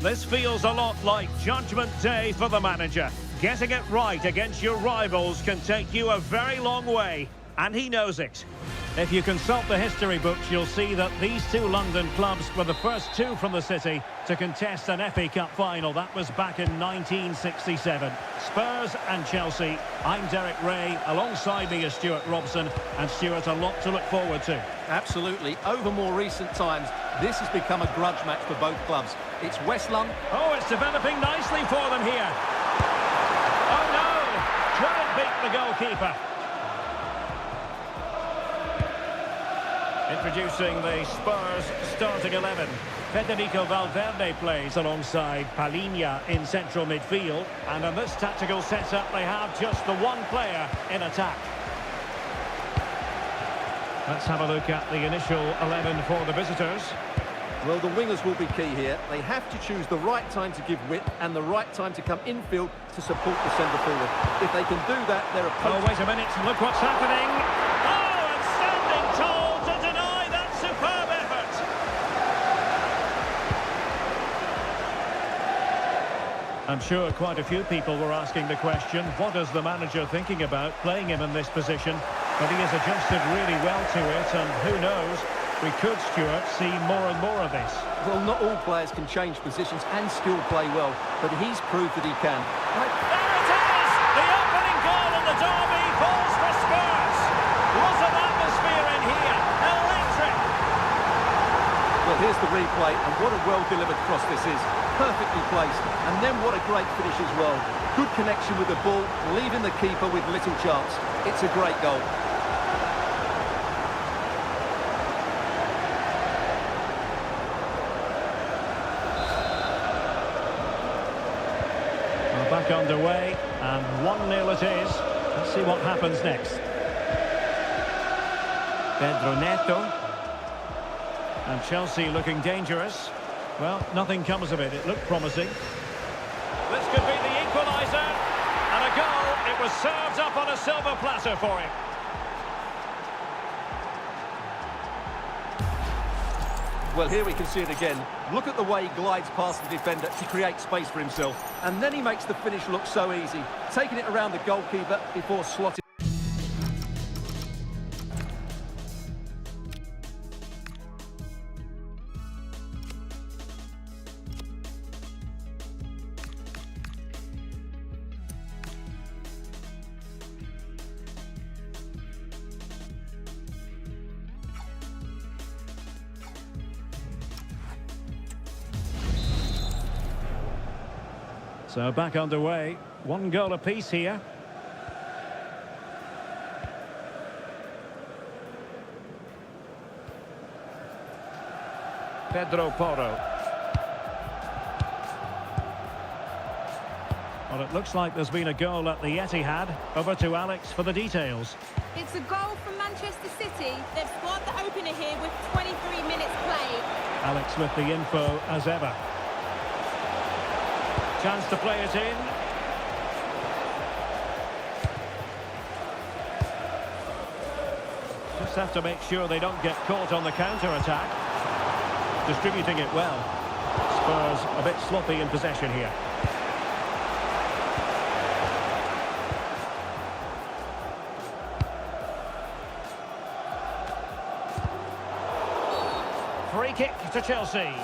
This feels a lot like Judgment Day for the manager. Getting it right against your rivals can take you a very long way, and he knows it. If you consult the history books, you'll see that these two London clubs were the first two from the city to contest an FA Cup final. That was back in 1967. Spurs and Chelsea. I'm Derek Ray. Alongside me is Stuart Robson. And Stuart, a lot to look forward to. Absolutely. Over more recent times, this has become a grudge match for both clubs. It's West London. Oh, it's developing nicely for them here. Oh, no! Couldn't beat the goalkeeper. Introducing the Spurs starting 11. Federico Valverde plays alongside Palhinha in central midfield. And in this tactical setup, they have just the one player in attack. Let's have a look at the initial 11 for the visitors. Well, the wingers will be key here. They have to choose the right time to give width and the right time to come infield to support the centre forward. If they can do that, they're a... Oh, wait a minute. Look what's happening. Oh, and standing tall to deny that superb effort. I'm sure quite a few people were asking the question, what is the manager thinking about playing him in this position? But he has adjusted really well to it, and who knows, we could, Stuart, see more and more of this. Well, not all players can change positions and still play well, but he's proved that he can. There it is! The opening goal in the derby falls for Spurs. What an atmosphere in here! Electric! Well, here's the replay, and what a well-delivered cross this is. Perfectly placed, and then what a great finish as well. Good connection with the ball, leaving the keeper with little chance. It's a great goal. Back underway, and 1-0 it is. Let's see what happens next. Pedro Neto. And Chelsea looking dangerous. Well, nothing comes of it. It looked promising. This could be the equaliser. And a goal. It was served up on a silver platter for him. Well, here we can see it again. Look at the way he glides past the defender to create space for himself. And then he makes the finish look so easy, taking it around the goalkeeper before slotting. So back underway. 1 goal apiece here. Pedro Porro. Well, it looks like there's been a goal at the Etihad. Over to Alex for the details. It's a goal from Manchester City. They've scored the opener here with 23 minutes played. Alex with the info as ever. Chance to play it in. Just have to make sure they don't get caught on the counter-attack. Distributing it well. Spurs a bit sloppy in possession here. Free kick to Chelsea.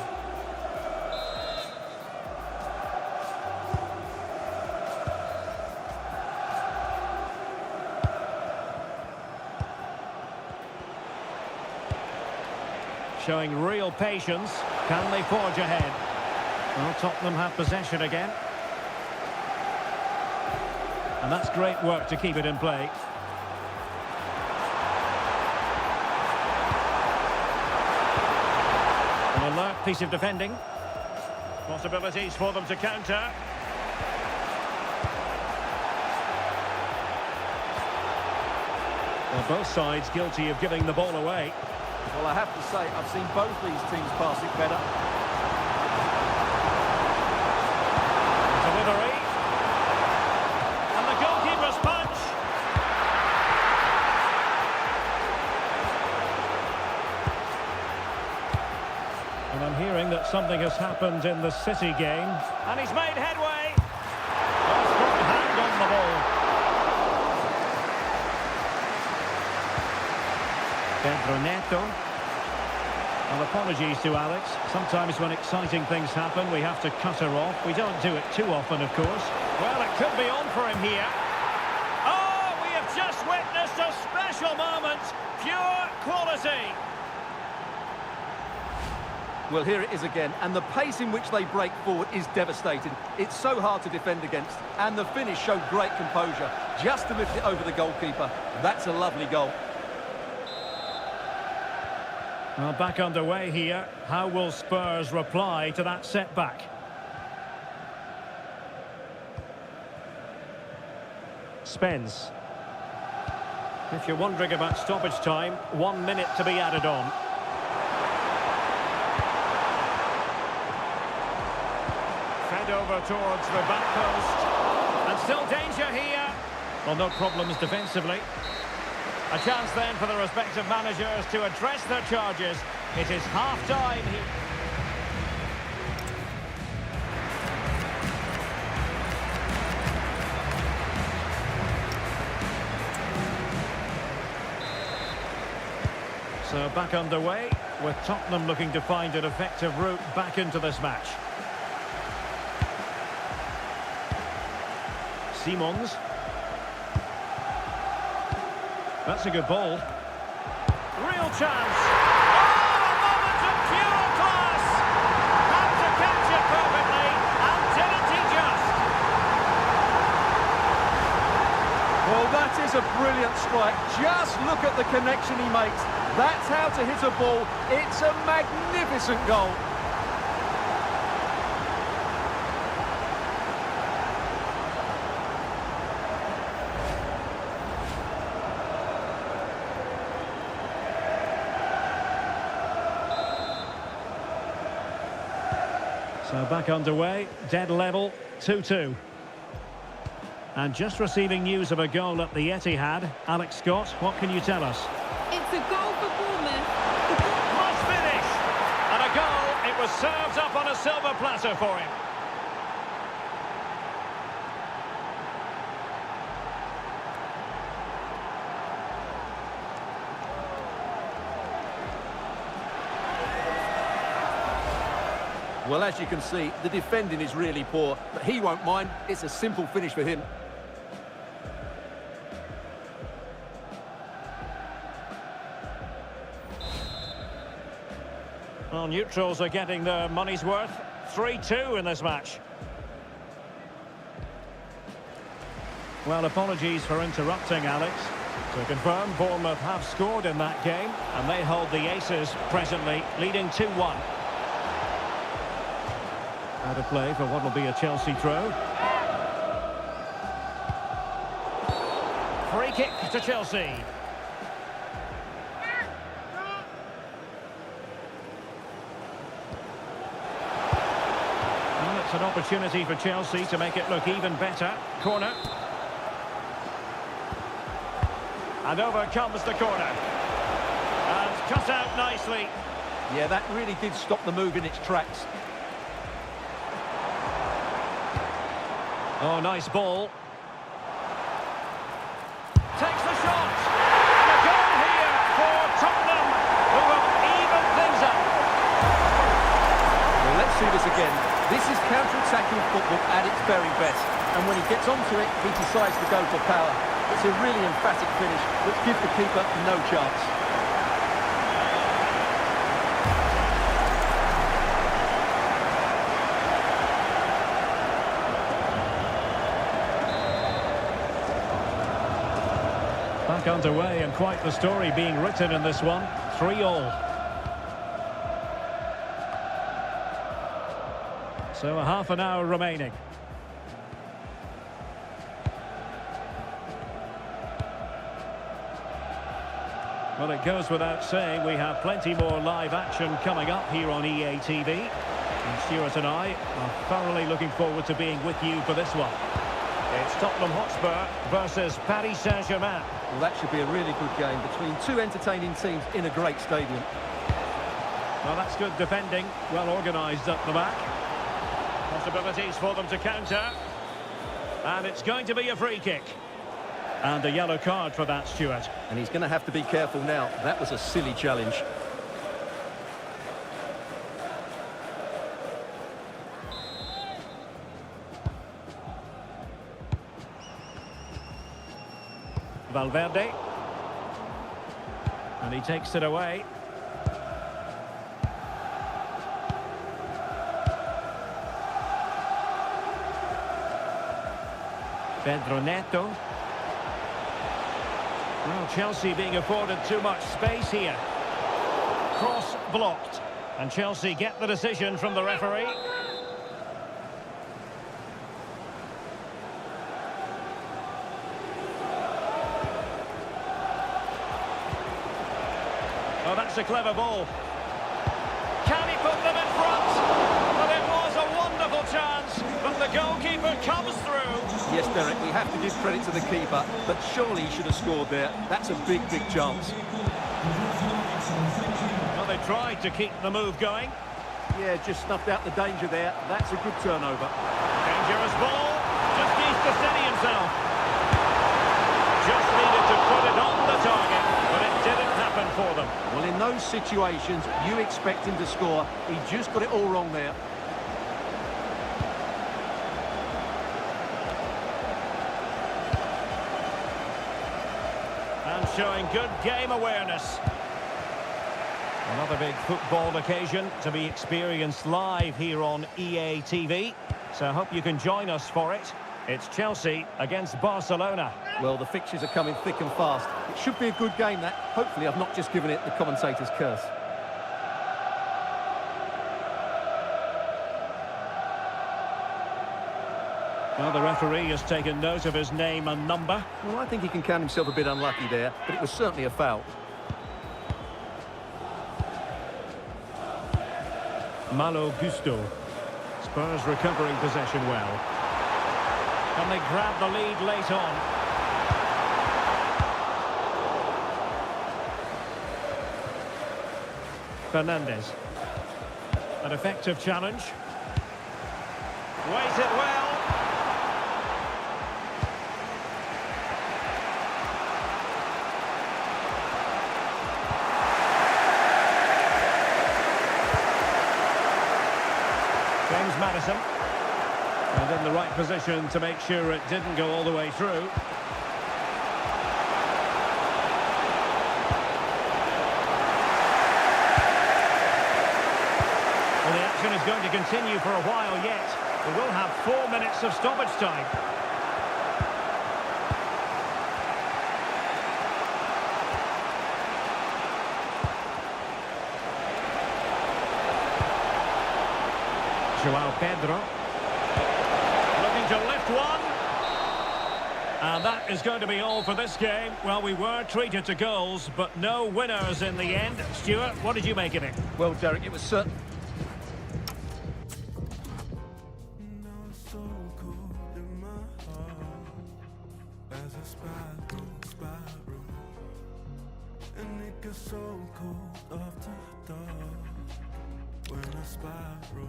Showing real patience. Can they forge ahead? Well, Tottenham have possession again. And that's great work to keep it in play. An alert piece of defending. Possibilities for them to counter. Well, both sides guilty of giving the ball away. Well, I have to say, I've seen both these teams pass it better. Delivery. And the goalkeeper's punch. And I'm hearing that something has happened in the City game. And he's made headway. Oh, strong hand on the ball. Pedro Neto. Well, apologies to Alex. Sometimes when exciting things happen, we have to cut her off. We don't do it too often, of course. Well, it could be on for him here. Oh, we have just witnessed a special moment. Pure quality. Well, here it is again, and the pace in which they break forward is devastating. It's so hard to defend against, and the finish showed great composure, just to lift it over the goalkeeper. That's a lovely goal. Well, back underway here. How will Spurs reply to that setback? Spence. If you're wondering about stoppage time, 1 minute to be added on. Fed over towards the back post. And still danger here. Well, no problems defensively. A chance then for the respective managers to address their charges. It is half-time here. So back underway, with Tottenham looking to find an effective route back into this match. Simons. That's a good ball. Real chance. Oh, a moment of pure class. Had to catch it perfectly, and didn't he just? Well, that is a brilliant strike. Just look at the connection he makes. That's how to hit a ball. It's a magnificent goal. So back underway, dead level, 2-2. And just receiving news of a goal at the Etihad. Alex Scott, what can you tell us? It's a goal for Bournemouth. Must finish! And a goal, it was served up on a silver platter for him. Well, as you can see, the defending is really poor, but he won't mind. It's a simple finish for him. Well, neutrals are getting their money's worth. 3-2 in this match. Well, apologies for interrupting, Alex. To confirm, Bournemouth have scored in that game, and they hold the aces presently, leading 2-1. Out of play for what will be a Chelsea throw. Free kick to Chelsea. Well, it's an opportunity for Chelsea to make it look even better. Corner. And over comes the corner. And cut out nicely. Yeah, that really did stop the move in its tracks. Oh, nice ball. Takes the shot. And a goal here for Tottenham, who have evened things up. Well, let's see this again. This is counter-attacking football at its very best. And when he gets onto it, he decides to go for power. It's a really emphatic finish that gives the keeper no chance. Back underway, and quite the story being written in this one. 3-3. So a half an hour remaining. Well, it goes without saying we have plenty more live action coming up here on EA TV. And Stuart and I are thoroughly looking forward to being with you for this one. It's Tottenham Hotspur versus Paris Saint-Germain. Well, that should be a really good game between two entertaining teams in a great stadium. Well, that's good defending, well organised at the back. Possibilities for them to counter. And it's going to be a free kick. And a yellow card for that, Stuart. And he's going to have to be careful now. That was a silly challenge. Valverde. And he takes it away. Pedro Neto. Well, Chelsea being afforded too much space here. Cross blocked. And Chelsea get the decision from the referee. Oh, that's a clever ball. Can he put them in front? Well, it was a wonderful chance, but the goalkeeper comes through. Yes, Derek, we have to give credit to the keeper, but surely he should have scored there. That's a big, big chance. Well, they tried to keep the move going. Yeah, just snuffed out the danger there. That's a good turnover. Dangerous ball. Just needs to steady himself. Just needed to put it on the target, but it didn't happen for them. Well, in those situations, you expect him to score. He just got it all wrong there. And showing good game awareness. Another big football occasion to be experienced live here on EA TV. So I hope you can join us for it. It's Chelsea against Barcelona. Well, the fixtures are coming thick and fast. It should be a good game, that. Hopefully I've not just given it the commentator's curse. Well, the referee has taken note of his name and number. Well, I think he can count himself a bit unlucky there, but it was certainly a foul. Malo Gusto. Spurs recovering possession well. And they grab the lead late on. Fernandes. An effective challenge. Weighs it well. James Maddison. And in the right position to make sure it didn't go all the way through. Well, the action is going to continue for a while yet. We will have 4 minutes of stoppage time. Joao Pedro. Looking to lift one. And that is going to be all for this game. Well, we were treated to goals, but no winners in the end. Stuart, what did you make of it? Well, Derek, it was certain... When I spiral,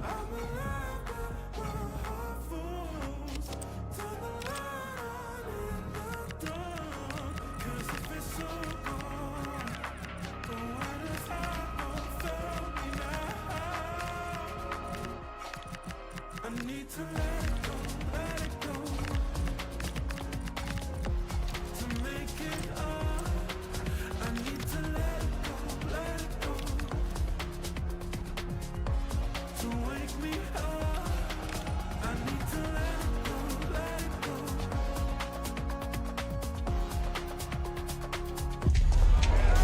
I'm alive, but my heart falls to the light in the dark. 'Cause if it's so gone, then why does I not fail me now? I need to let it go, to make it up. I need to let it go, to wake me up. I need to let it go,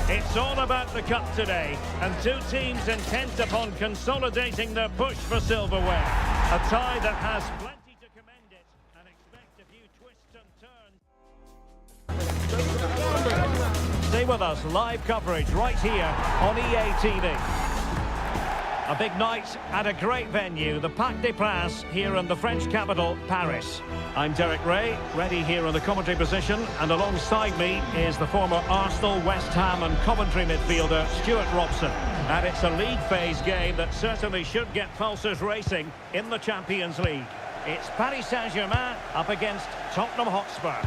It's all about the cup today, and two teams intent upon consolidating their push for silverware. A tie that has plenty to commend it, and expect a few twists and turns. Stay with us, live coverage right here on EA TV. A big night at a great venue, the Parc des Princes, here in the French capital, Paris. I'm Derek Ray, ready here in the commentary position, and alongside me is the former Arsenal, West Ham and Coventry midfielder, Stuart Robson. And it's a league phase game that certainly should get pulses racing in the Champions League. It's Paris Saint-Germain up against Tottenham Hotspur.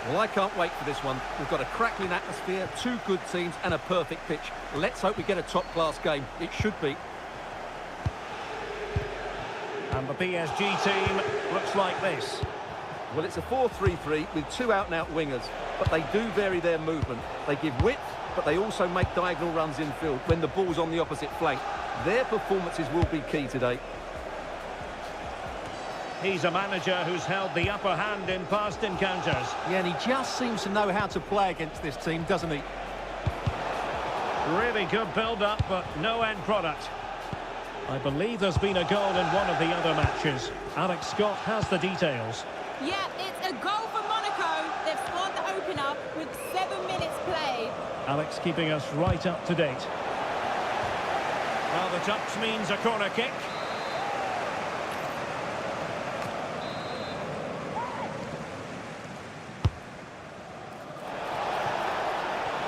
Well, I can't wait for this one. We've got a crackling atmosphere, two good teams and a perfect pitch. Let's hope we get a top-class game. It should be. And the PSG team looks like this. Well, it's a 4-3-3 with two out-and-out wingers, but they do vary their movement. They give width, but they also make diagonal runs infield when the ball's on the opposite flank. Their performances will be key today. He's a manager who's held the upper hand in past encounters. Yeah, and he just seems to know how to play against this team, doesn't he? Really good build-up, but no end product. I believe there's been a goal in one of the other matches. Alex Scott has the details. Yeah, it's a goal for Monaco. They've scored the opener with 7 minutes played. Alex keeping us right up to date. Well, the touch means a corner kick.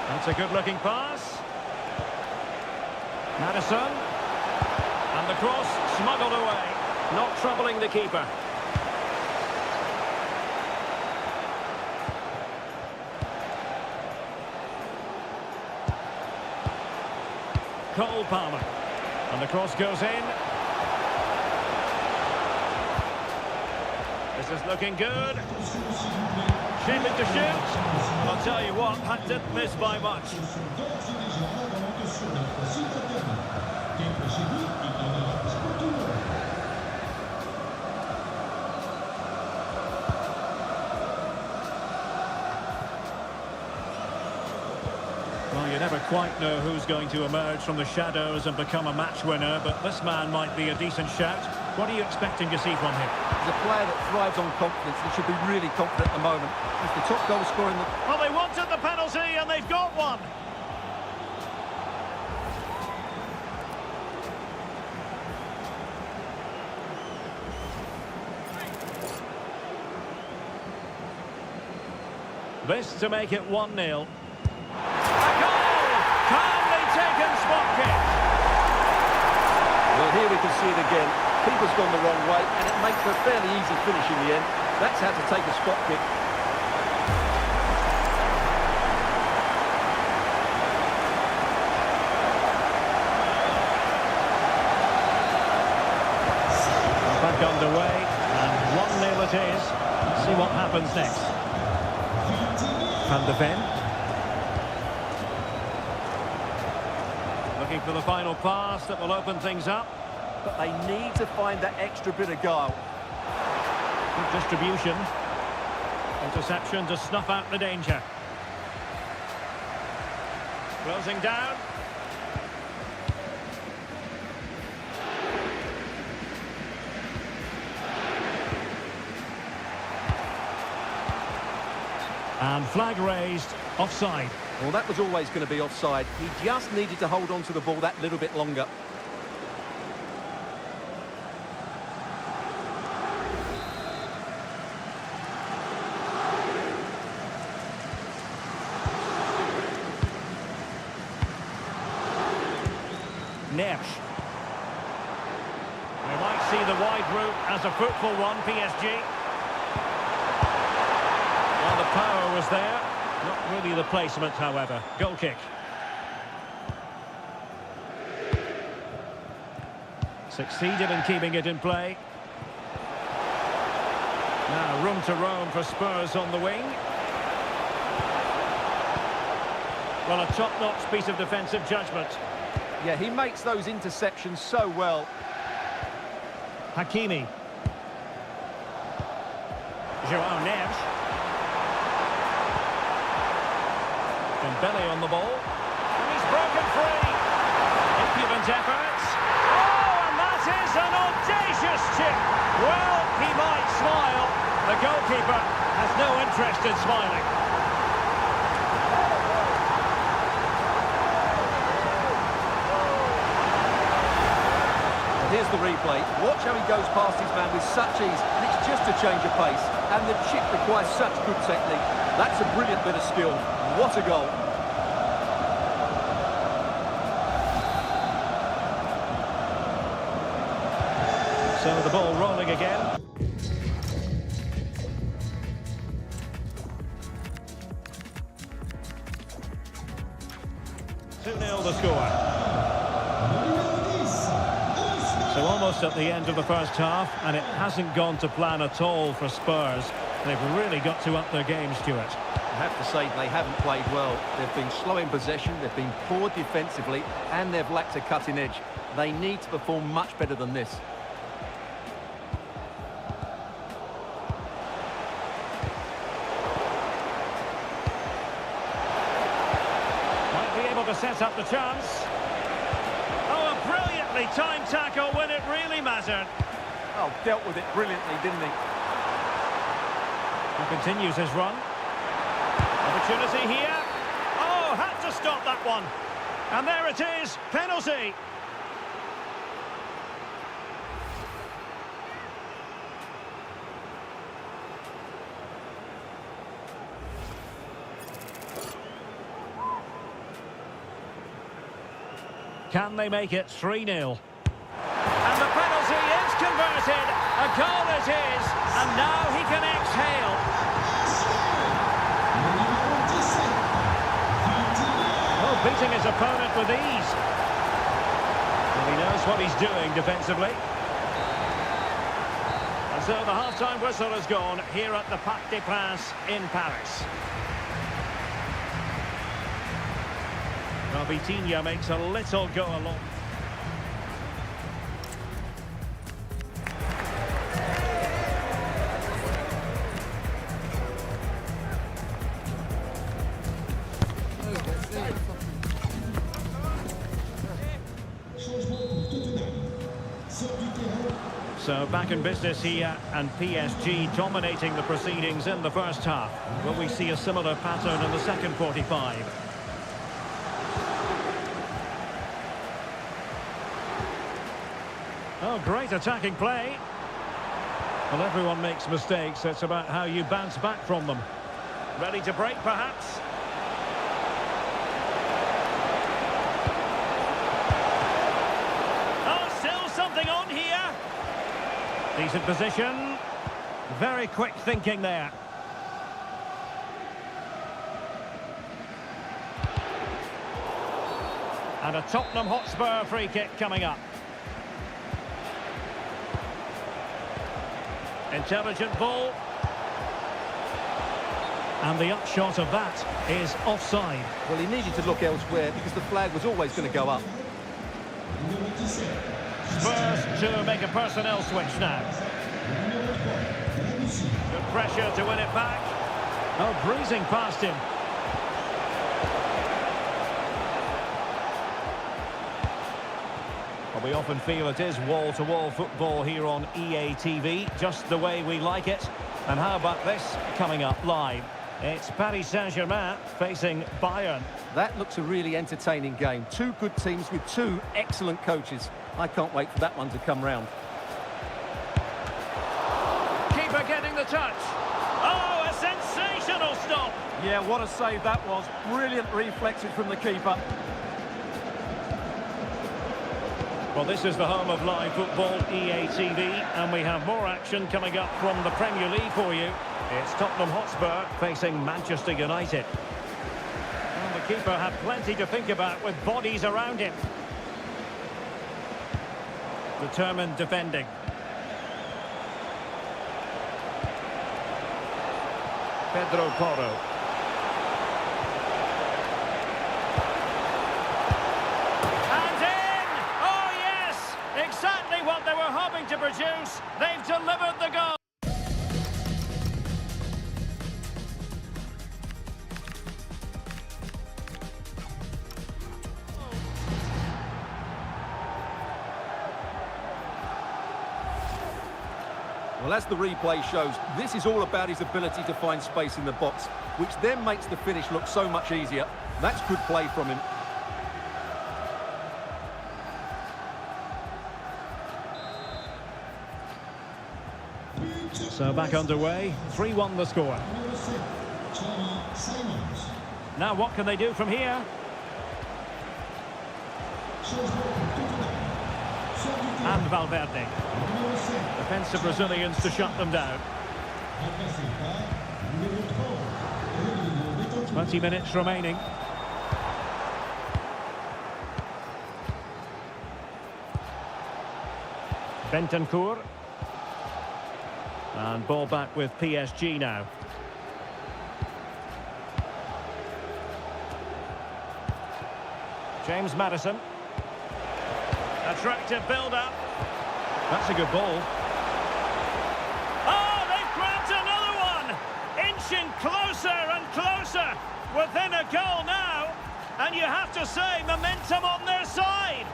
That's a good-looking pass. Madison. And the cross smuggled away. Not troubling the keeper. Cole Palmer. And the cross goes in. This is looking good. Shaping to shoot. I'll tell you what, that didn't miss by much. Well, you never quite know who's going to emerge from the shadows and become a match winner, but this man might be a decent shout. What are you expecting to see from him? He's a player that thrives on confidence and should be really confident at the moment. He's the top goal scorer in the... Well, they wanted the penalty and they've got one. This to make it 1-0. Calmly taken spot kick. Well, here we can see it again. Keeper's gone the wrong way, and it makes a fairly easy finish in the end. That's how to take a spot kick. Back underway, and 1-0 it is. Let's see what happens next. Van de Ven. Looking for the final pass that will open things up. But they need to find that extra bit of guile. Good distribution. Interception to snuff out the danger. Closing down. And flag raised, offside. Well, that was always going to be offside. He just needed to hold on to the ball that little bit longer. Neves. We might see the wide route as a fruitful one, PSG. Well, the power was there. Not really the placement, however. Goal kick. Succeeded in keeping it in play. Now room to roam for Spurs on the wing. Well, a top-notch piece of defensive judgment. Yeah, he makes those interceptions so well. Hakimi. Joao Neves. Dembele on the ball. And he's broken free. Impudent efforts. Oh, and that is an audacious chip. Well, he might smile. The goalkeeper has no interest in smiling. Here's the replay. Watch how he goes past his man with such ease, and it's just a change of pace. And the chip requires such good technique. That's a brilliant bit of skill. What a goal. So the ball rolling again. The score. So almost at the end of the first half, and it hasn't gone to plan at all for Spurs. They've really got to up their game, Stuart. I have to say they haven't played well. They've been slow in possession, they've been poor defensively, and they've lacked a cutting edge. They need to perform much better than this. To set up the chance. Oh, a brilliantly timed tackle when it really mattered. Oh, dealt with it brilliantly, didn't he? He continues his run. Opportunity here. Oh, had to stop that one. And there it is, penalty. Can they make it 3-0? And the penalty is converted. A goal it is. And now he can exhale. Oh, beating his opponent with ease. And he knows what he's doing defensively. And so the half-time whistle has gone here at the Parc des Princes in Paris. Vitinha makes a little go along. So back in business here, and PSG dominating the proceedings in the first half. Will we see a similar pattern in the second 45? Oh, great attacking play. Well, everyone makes mistakes. It's about how you bounce back from them. Ready to break, perhaps? Oh, still something on here. Decent position. Very quick thinking there. And a Tottenham Hotspur free kick coming up. Intelligent ball. And the upshot of that is offside. Well, he needed to look elsewhere because the flag was always going to go up. Spurs to make a personnel switch now. Good pressure to win it back. Oh, breezing past him. Well, we often feel it is wall-to-wall football here on EA TV, just the way we like it. And how about this coming up live? It's Paris Saint-Germain facing Bayern. That looks a really entertaining game. Two good teams with two excellent coaches. I can't wait for that one to come round. Keeper getting the touch. Oh, a sensational stop. Yeah, what a save that was. Brilliant reflexes from the keeper. Well, this is the home of live football, EA TV, and we have more action coming up from the Premier League for you. It's Tottenham Hotspur facing Manchester United. And the keeper had plenty to think about with bodies around him. Determined defending. Pedro Porro. And in! Oh yes! Exactly what they were hoping to produce. They've delivered the goal. Well, as the replay shows, this is all about his ability to find space in the box, which then makes the finish look so much easier. That's good play from him. So back underway, 3-1 the score. Now what can they do from here? And Valverde. Defensive Brazilians to shut them down. 20 minutes remaining. Bentancur. And ball back with PSG now. James Maddison. Attractive build-up. That's a good ball. Oh, they've grabbed another one! Inching closer and closer. Within a goal now. And you have to say, momentum on their side.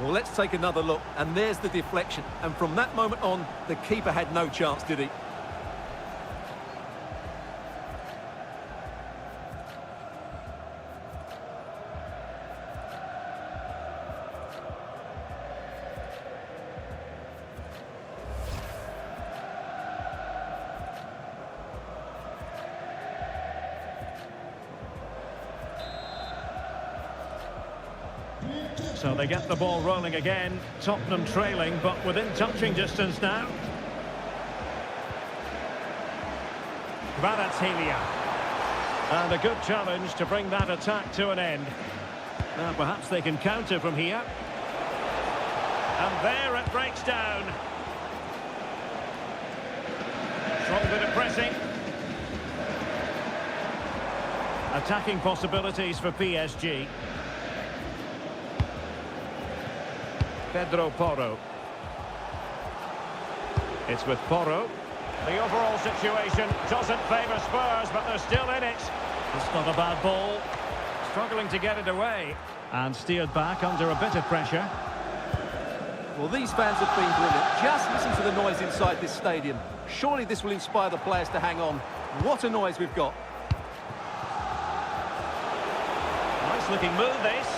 Well, let's take another look, and there's the deflection. And from that moment on, the keeper had no chance, did he? So they get the ball rolling again. Tottenham trailing, but within touching distance now. Kvaratskhelia. And a good challenge to bring that attack to an end. Now perhaps they can counter from here. And there it breaks down. Strong bit of pressing. Attacking possibilities for PSG. Pedro Porro. It's with Porro. The overall situation doesn't favour Spurs, but they're still in it. It's not a bad ball. Struggling to get it away. And steered back under a bit of pressure. Well, these fans have been brilliant. Just listen to the noise inside this stadium. Surely this will inspire the players to hang on. What a noise we've got. Nice looking move, this.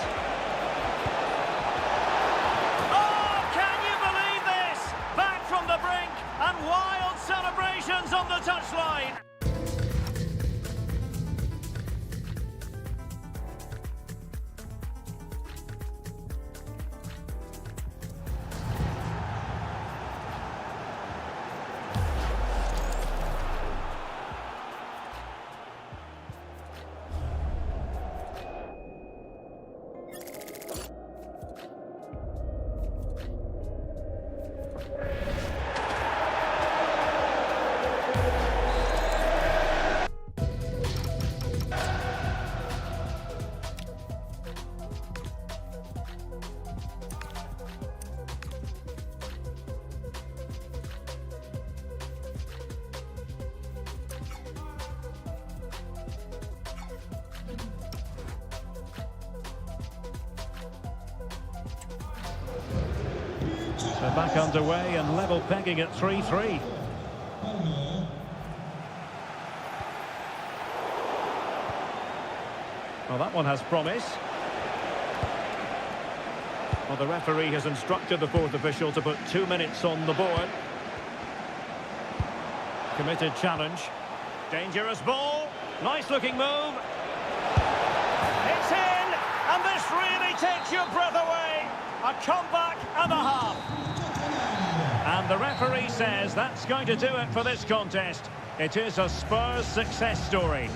And wild celebrations on the touchline. So back underway and level pegging at 3-3. Well, that one has promise. Well, the referee has instructed the fourth official to put 2 minutes on the board. Committed challenge. Dangerous ball. Nice looking move. It's in! And this really takes your breath away. A comeback and a half. And the referee says that's going to do it for this contest. It is a Spurs success story.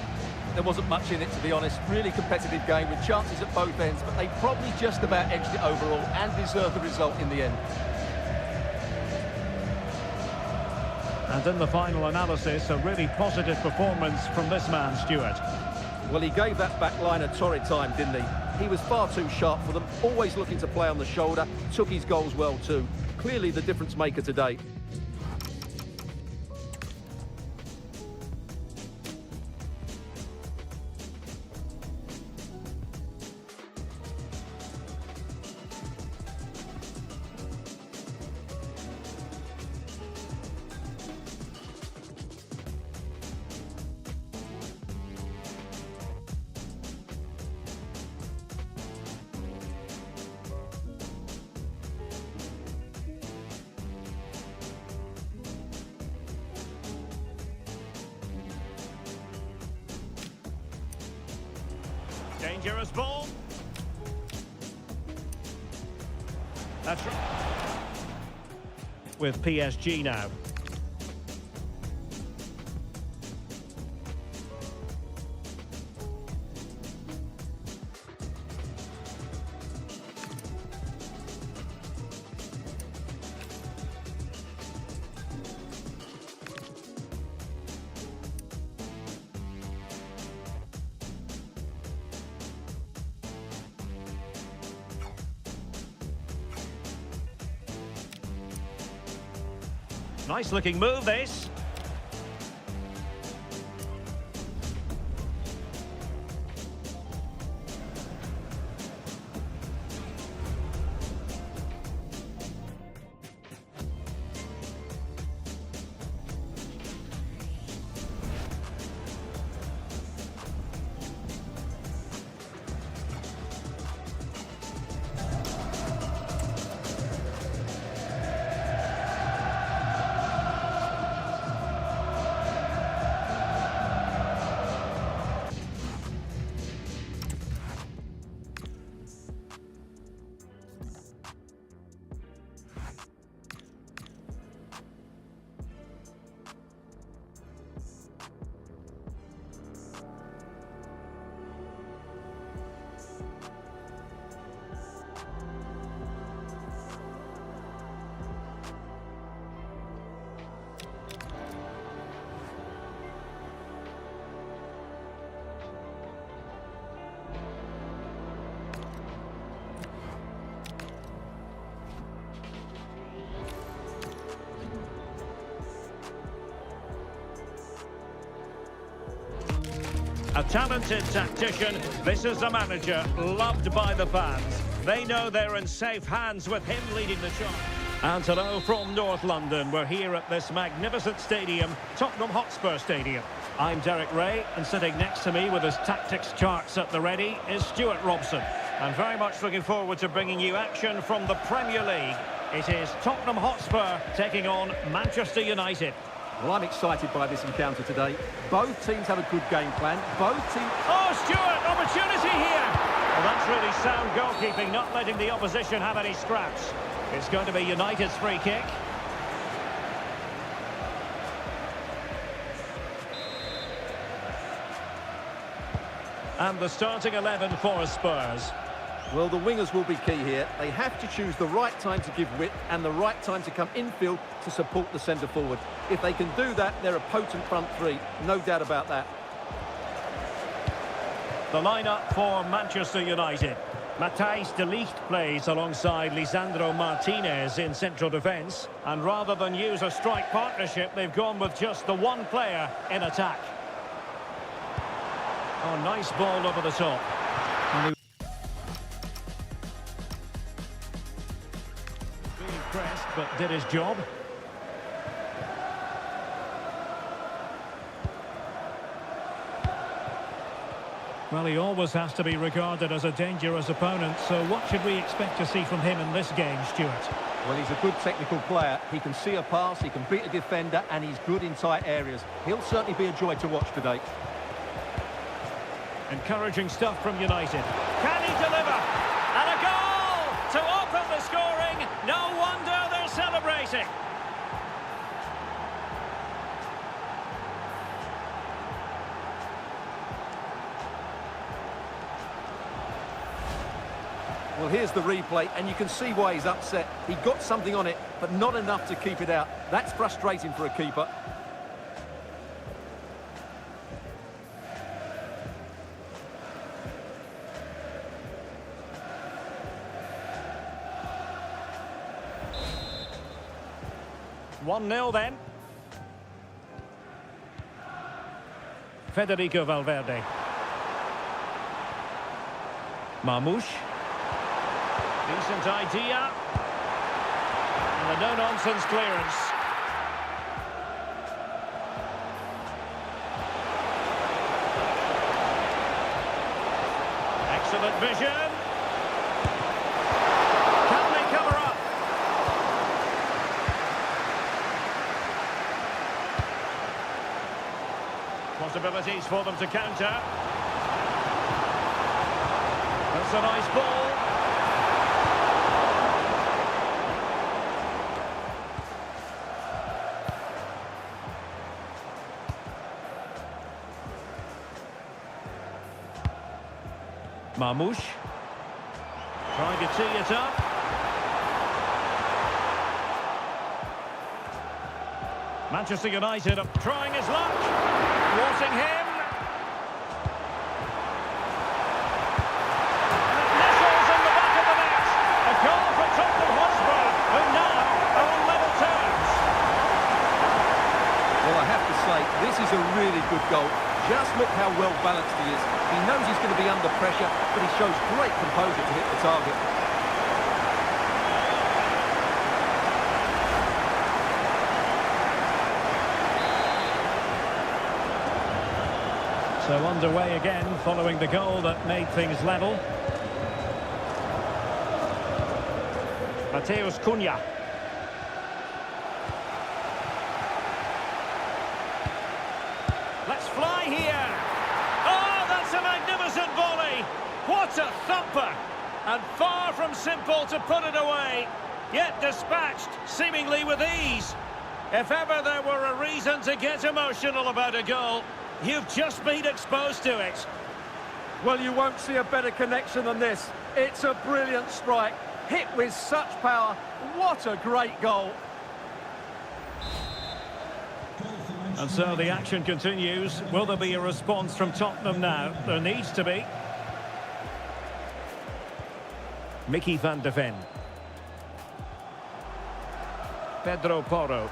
There wasn't much in it, to be honest. Really competitive game with chances at both ends, but they probably just about edged it overall and deserved the result in the end. And in the final analysis, a really positive performance from this man, Stuart. Well, he gave that back line a torrid time, didn't he? He was far too sharp for them, always looking to play on the shoulder, took his goals well too. Clearly the difference maker today. Dangerous ball. That's right. With PSG now. Nice looking move, this. A talented tactician, this is the manager, loved by the fans. They know they're in safe hands with him leading the charge. And hello from North London. We're here at this magnificent stadium, Tottenham Hotspur Stadium. I'm Derek Ray, and sitting next to me with his tactics charts at the ready is Stuart Robson. And very much looking forward to bringing you action from the Premier League. It is Tottenham Hotspur taking on Manchester United. Well, I'm excited by this encounter today. Both teams have a good game plan. Both teams... Oh, Stuart, opportunity here! Well, that's really sound goalkeeping, not letting the opposition have any scraps. It's going to be United's free kick. And the starting 11 for Spurs. Well, the wingers will be key here. They have to choose the right time to give width and the right time to come infield to support the centre forward. If they can do that, they're a potent front three. No doubt about that. The lineup for Manchester United. Matthijs de Ligt plays alongside Lisandro Martinez in central defence. And rather than use a strike partnership, they've gone with just the one player in attack. Oh, nice ball over the top. Being pressed, but did his job. Well, he always has to be regarded as a dangerous opponent, so what should we expect to see from him in this game, Stuart? Well, he's a good technical player. He can see a pass, he can beat a defender, and he's good in tight areas. He'll certainly be a joy to watch today. Encouraging stuff from United. Can he deliver? And a goal to open the scoring. No wonder they're celebrating. Well, here's the replay, and you can see why he's upset. He got something on it, but not enough to keep it out. That's frustrating for a keeper. One-nil then. Federico Valverde. Marmoush. Decent idea. And a no-nonsense clearance. Excellent vision. Can they cover up? Possibilities for them to counter. That's a nice ball. Marmoush. Trying to tee it up. Manchester United are trying his luck. Thwarting him. And it nestles in the back of the net. A goal for Tottenham Hotspur, who now are on level terms. Well, I have to say, this is a really good goal. Just look how well balanced he is. He knows he's going to be under pressure, but he shows great composure to hit the target. So underway again following the goal that made things level. Mateus Cunha. Let's fly here. Oh, that's a magnificent volley. What a thumper. And far from simple to put it away. Yet dispatched, seemingly with ease. If ever there were a reason to get emotional about a goal, you've just been exposed to it. Well, you won't see a better connection than this. It's a brilliant strike, hit with such power. What a great goal. And so the action continues. Will there be a response from Tottenham now? There needs to be. Mickey van de Ven. Pedro Porro.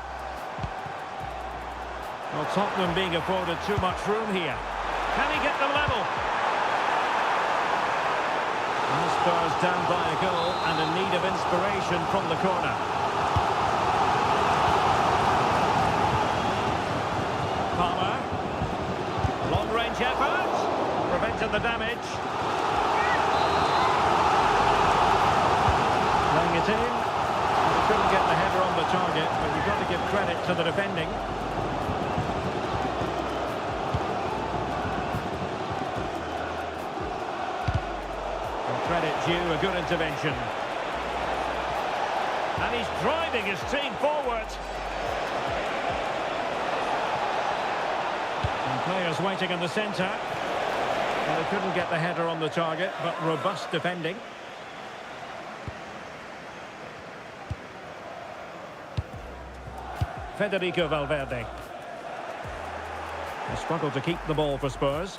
Well, Tottenham being afforded too much room here. Can he get them level? And the Spurs down by a goal and in need of inspiration from the corner. Palmer. Long-range effort. Prevented the damage. Playing it in. He couldn't get the header on the target, but you've got to give credit to the defending. Credit due, a good intervention. And he's driving his team forward. And players waiting in the centre. Well, they couldn't get the header on the target, but robust defending. Federico Valverde. They struggle to keep the ball for Spurs.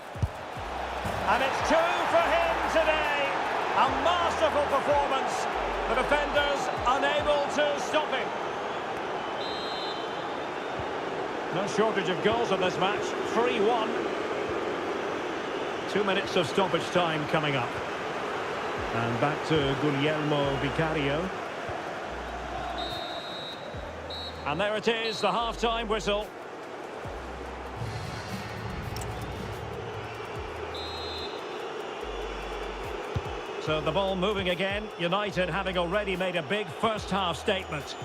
And it's 2 for him today. A masterful performance. The defenders unable to stop him. No shortage of goals in this match. 3-1. 2 minutes of stoppage time coming up. And back to Guglielmo Vicario. And there it is, the half-time whistle. So the ball moving again, United having already made a big first-half statement.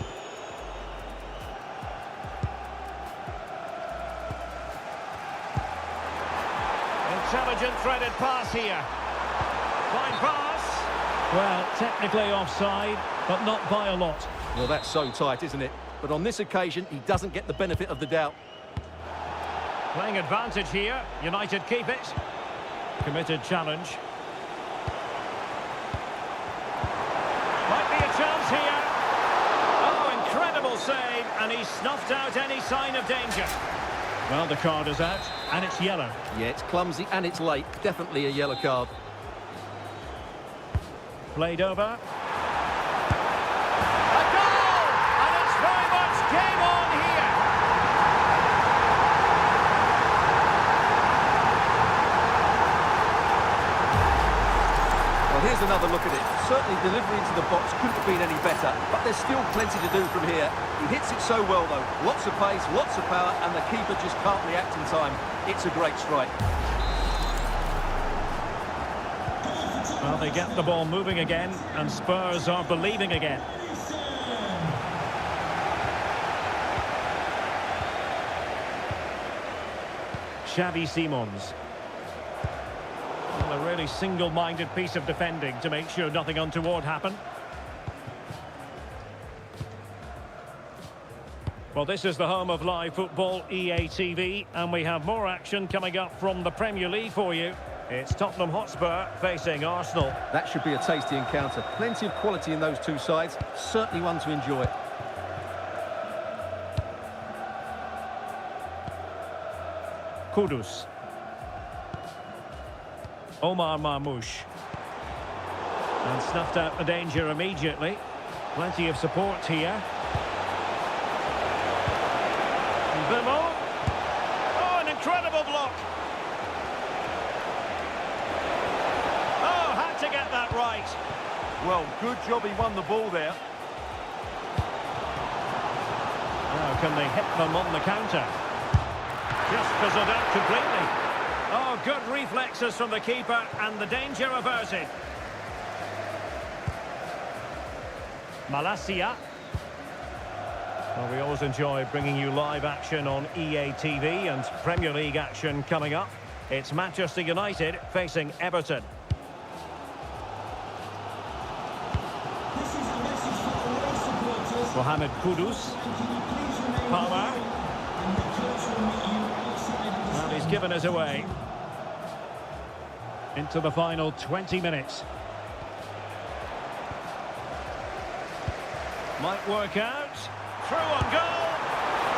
Intelligent threaded pass here. Fine pass. Well, technically offside, but not by a lot. Well, that's so tight, isn't it? But on this occasion, he doesn't get the benefit of the doubt. Playing advantage here, United keep it. Committed challenge. Might be a chance here. Oh, incredible save, and he snuffed out any sign of danger. Well, the card is out, and it's yellow. Yeah, it's clumsy and it's late. Definitely a yellow card. Played over. A goal! And it's very much game on here. Well, here's another look at it. Certainly delivery into the box couldn't have been any better, but there's still plenty to do from here. He hits it so well, though. Lots of pace, lots of power, and the keeper just can't react in time. It's a great strike. Well, they get the ball moving again, and Spurs are believing again. Xavi Simons. Well, a really single-minded piece of defending to make sure nothing untoward happened. Well, this is the home of live football, EA TV, and we have more action coming up from the Premier League for you. It's Tottenham Hotspur facing Arsenal. That should be a tasty encounter. Plenty of quality in those two sides. Certainly one to enjoy. Kudus. Omar Marmoush. And snuffed out the danger immediately. Plenty of support here. Vimo. Oh, an incredible block. Oh, had to get that right. Well, good job he won the ball there. Now, can they hit them on the counter? Just fizzled out completely. Oh, good reflexes from the keeper and the danger averted. Malacia. Well, we always enjoy bringing you live action on EA TV and Premier League action coming up. It's Manchester United facing Everton. Mohamed Kudus. Palmer. Well, he's given us away. Into the final 20 minutes. Might work out. Through on goal.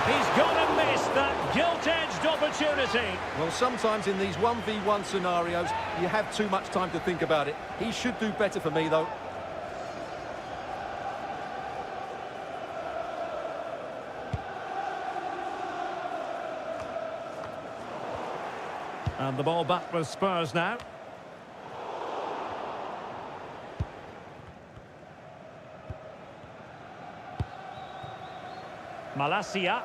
He's gonna miss that gilt-edged opportunity. Well, sometimes in these 1v1 scenarios, you have too much time to think about it. He should do better for me, though. And the ball back with Spurs now. Malacia.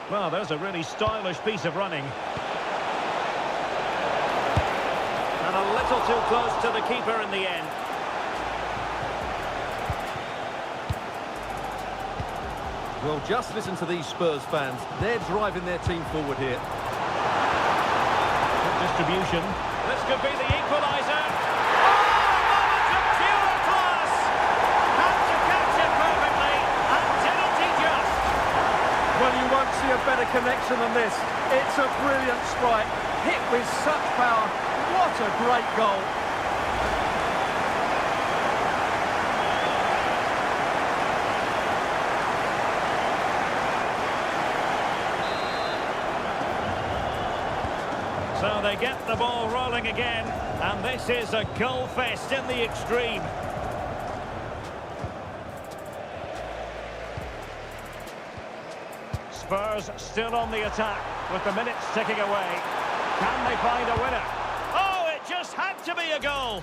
Well, there's a really stylish piece of running. And a little too close to the keeper in the end. Well, just listen to these Spurs fans. They're driving their team forward here. Good distribution. This could be the equaliser. Oh, moment of pure class! Had to catch it perfectly, and didn't he just? Well, you won't see a better connection than this. It's a brilliant strike, hit with such power. What a great goal. So they get the ball rolling again, and this is a goal fest in the extreme. Spurs still on the attack with the minutes ticking away. Can they find a winner? Oh, it just had to be a goal.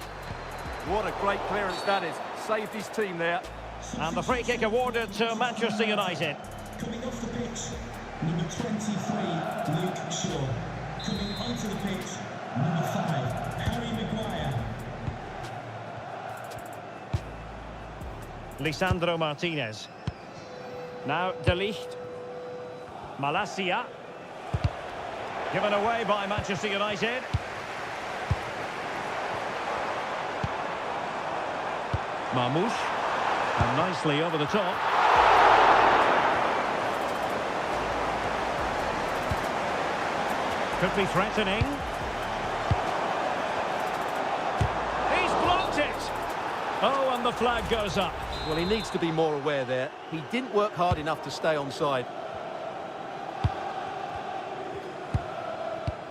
What a great clearance that is. Saved his team there. And the free kick awarded to Manchester United. Coming off the pitch, number 23, Luke Shaw. Coming onto the pitch, number 5, Harry Maguire. Lisandro Martinez. Now De Ligt. Malacia. Given away by Manchester United. Marmoush. And nicely over the top. Could be threatening. He's blocked it. Oh, and the flag goes up. Well, he needs to be more aware there. He didn't work hard enough to stay onside.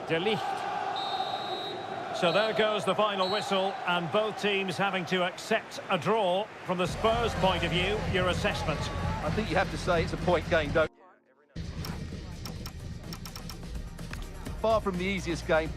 De Ligt. So there goes the final whistle, and both teams having to accept a draw. From the Spurs point of view, your assessment? I think you have to say it's a point game, don't you? Far from the easiest game.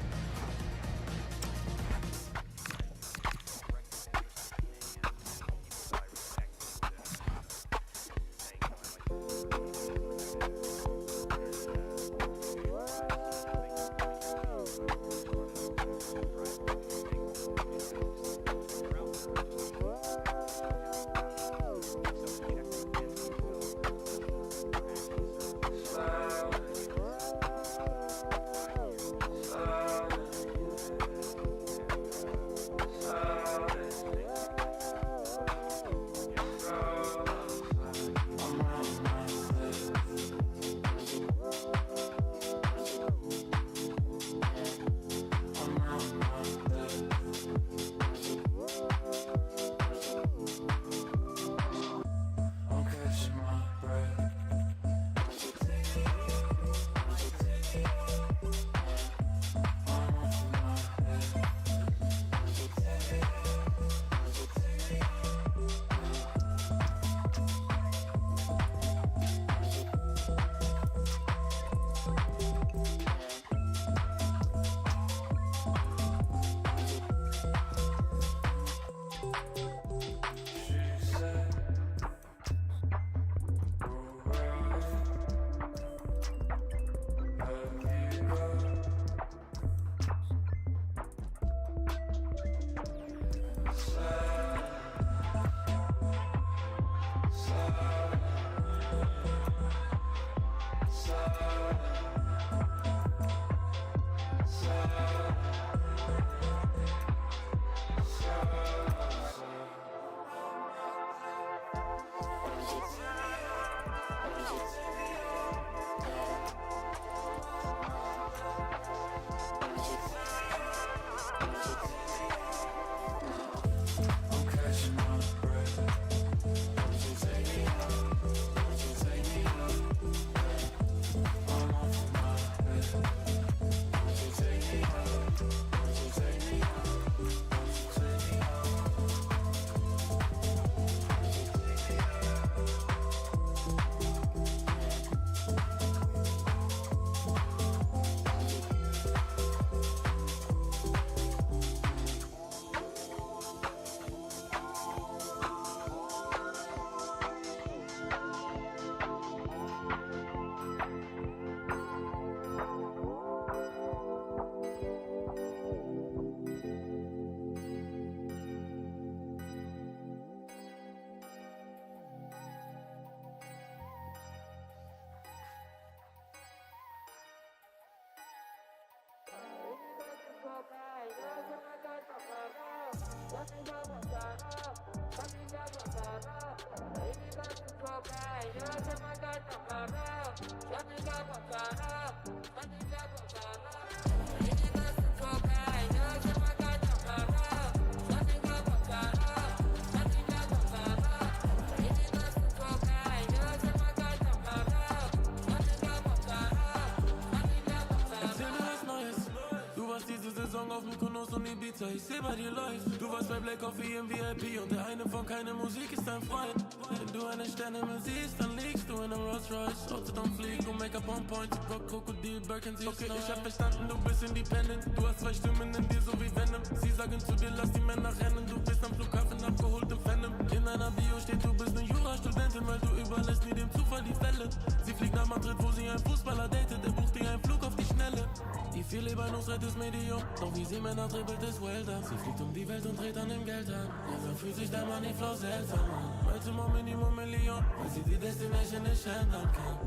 Ich seh bei dir läuft. Du warst bei Black Coffee im VIP und der eine von keine Musik ist dein Freund. Wenn du eine Sterne siehst, dann liegst du in einem Rolls Royce. Auto don't flieg und Make-up on point. Rock, Krokodil, Birkin, sie okay, ich hab verstanden, du bist independent. Du hast zwei Stimmen in dir, so wie Venom. Sie sagen zu dir, lass die Männer rennen. Du bist am Flughafen abgeholt im Phantom. In deiner Bio steht, du bist eine Jurastudentin, weil du überlässt nie dem Zufall die Fälle. Sie fliegt nach Madrid, wo sie einen Fußballer datet. Der bucht dir einen Flug auf die Schnelle. Die viel lieber Nusret ist Medium. Doch wie sie Männer dribbelt, ist Welter. Sie fliegt um die Welt und dreht an dem Geld an. Ja, so fühlt sich der Moneyflow seltsam an. Maximum, Minimum, Million. Weil sie die Destination nicht ändern kann.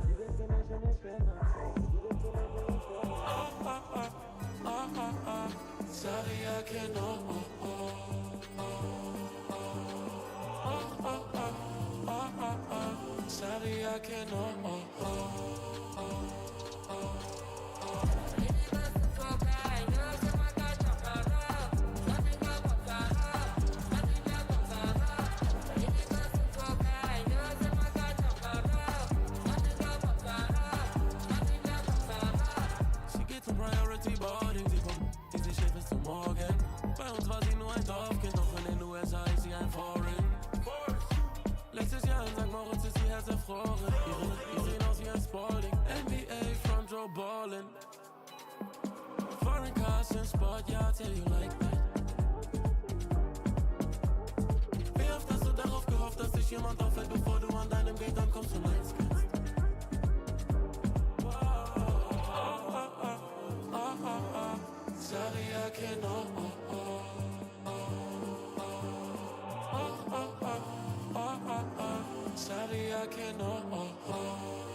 Oh, oh, oh, oh, oh, oh. Saria que no, oh, oh, oh, oh, oh, oh, oh, oh. Saria que no, oh, oh, oh, oh. Die sehen aus wie ein Spalding. NBA Front Row Ballin'. Foreign cars in Sport, ja, tell you like that. Wie oft hast du darauf gehofft, dass dich jemand auffällt, bevor du an deinem Gate ankommst und eins kennst? Oh, oh, oh, oh, oh, oh. Saria que no, oh, oh, oh, oh, oh, oh, oh, oh. Saria que no, oh, oh, oh.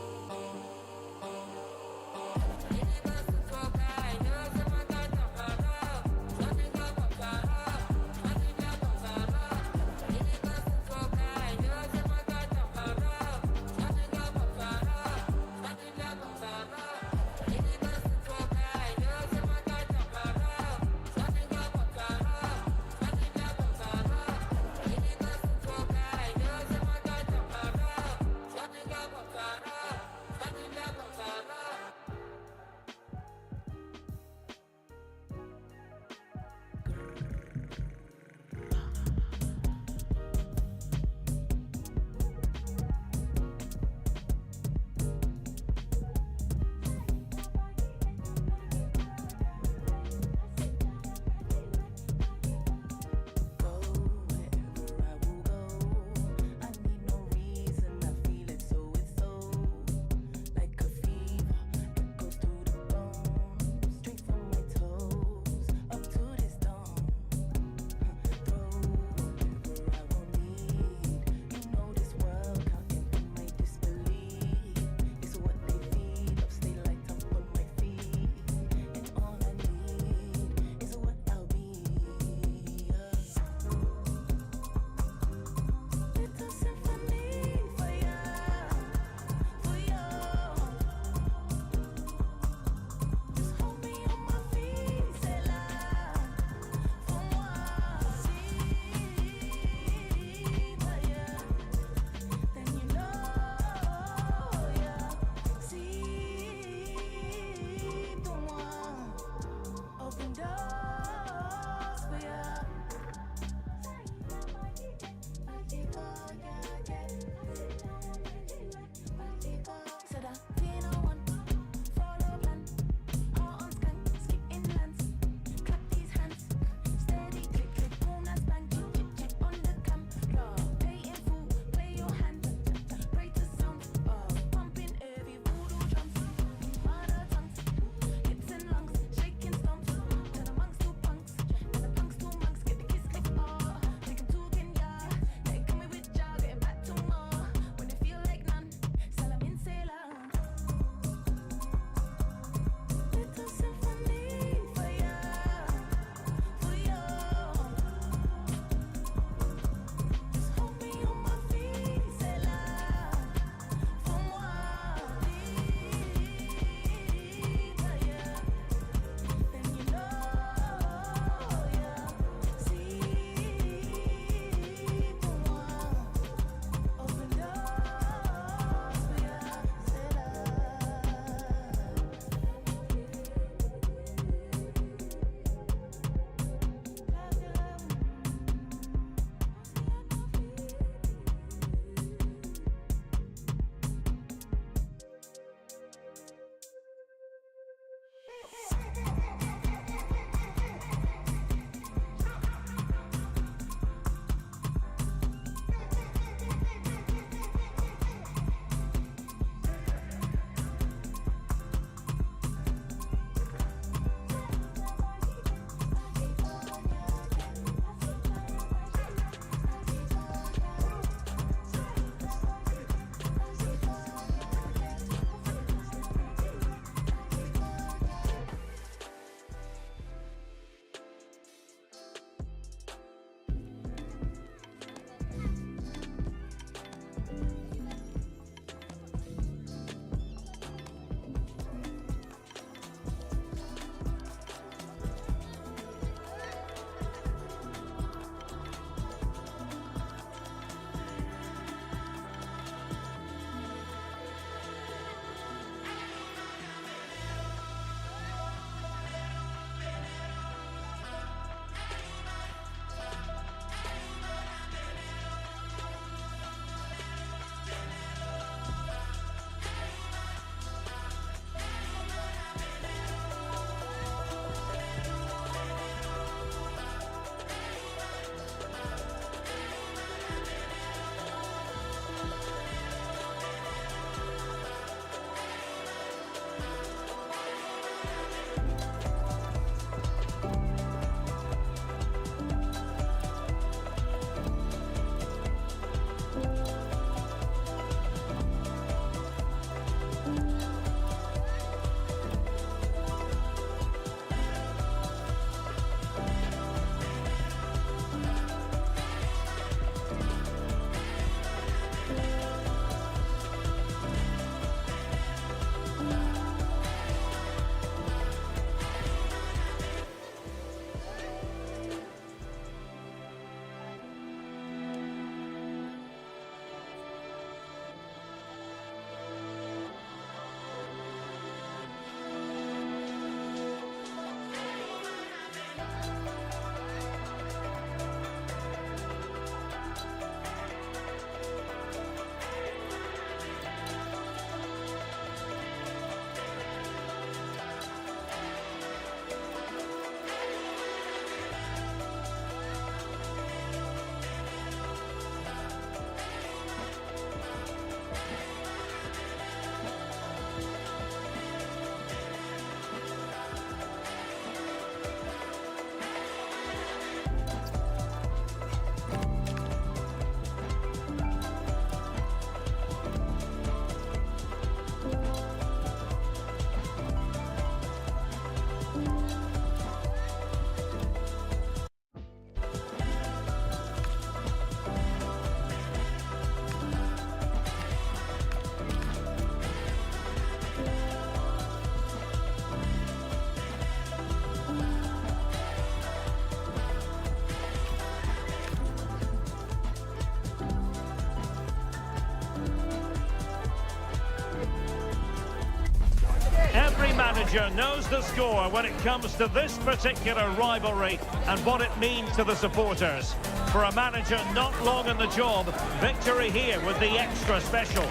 manager knows the score when it comes to this particular rivalry and what it means to the supporters. For a manager not long in the job, victory here would be extra special.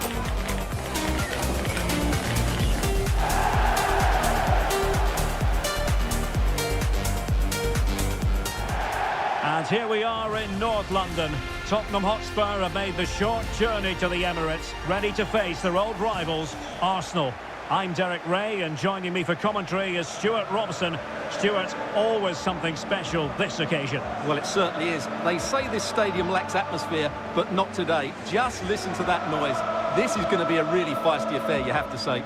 And here we are in North London. Tottenham Hotspur have made the short journey to the Emirates, ready to face their old rivals, Arsenal. I'm Derek Ray, and joining me for commentary is Stuart Robson. Stuart, always something special this occasion. Well, it certainly is. They say this stadium lacks atmosphere, but not today. Just listen to that noise. This is going to be a really feisty affair, you have to say.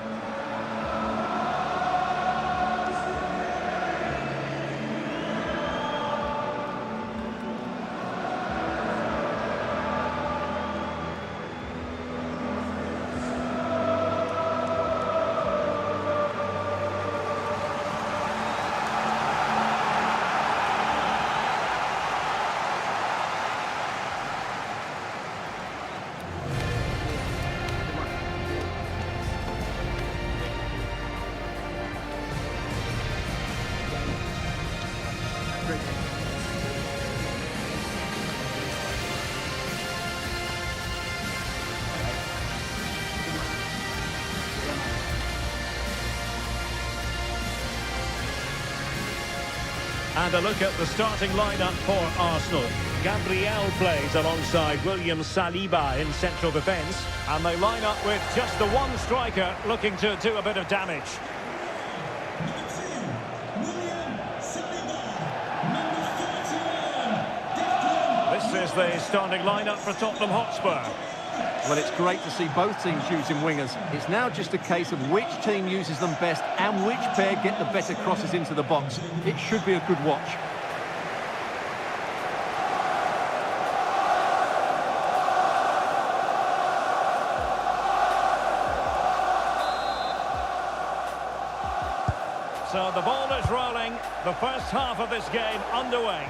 And a look at the starting lineup for Arsenal. Gabriel plays alongside William Saliba in central defence. And they line up with just the one striker looking to do a bit of damage. Number 2, William Saliba. Number 31, Declan. This is the starting lineup for Tottenham Hotspur. Well, it's great to see both teams using wingers. It's now just a case of which team uses them best and which pair get the better crosses into the box. It should be a good watch. So the ball is rolling. The first half of this game underway.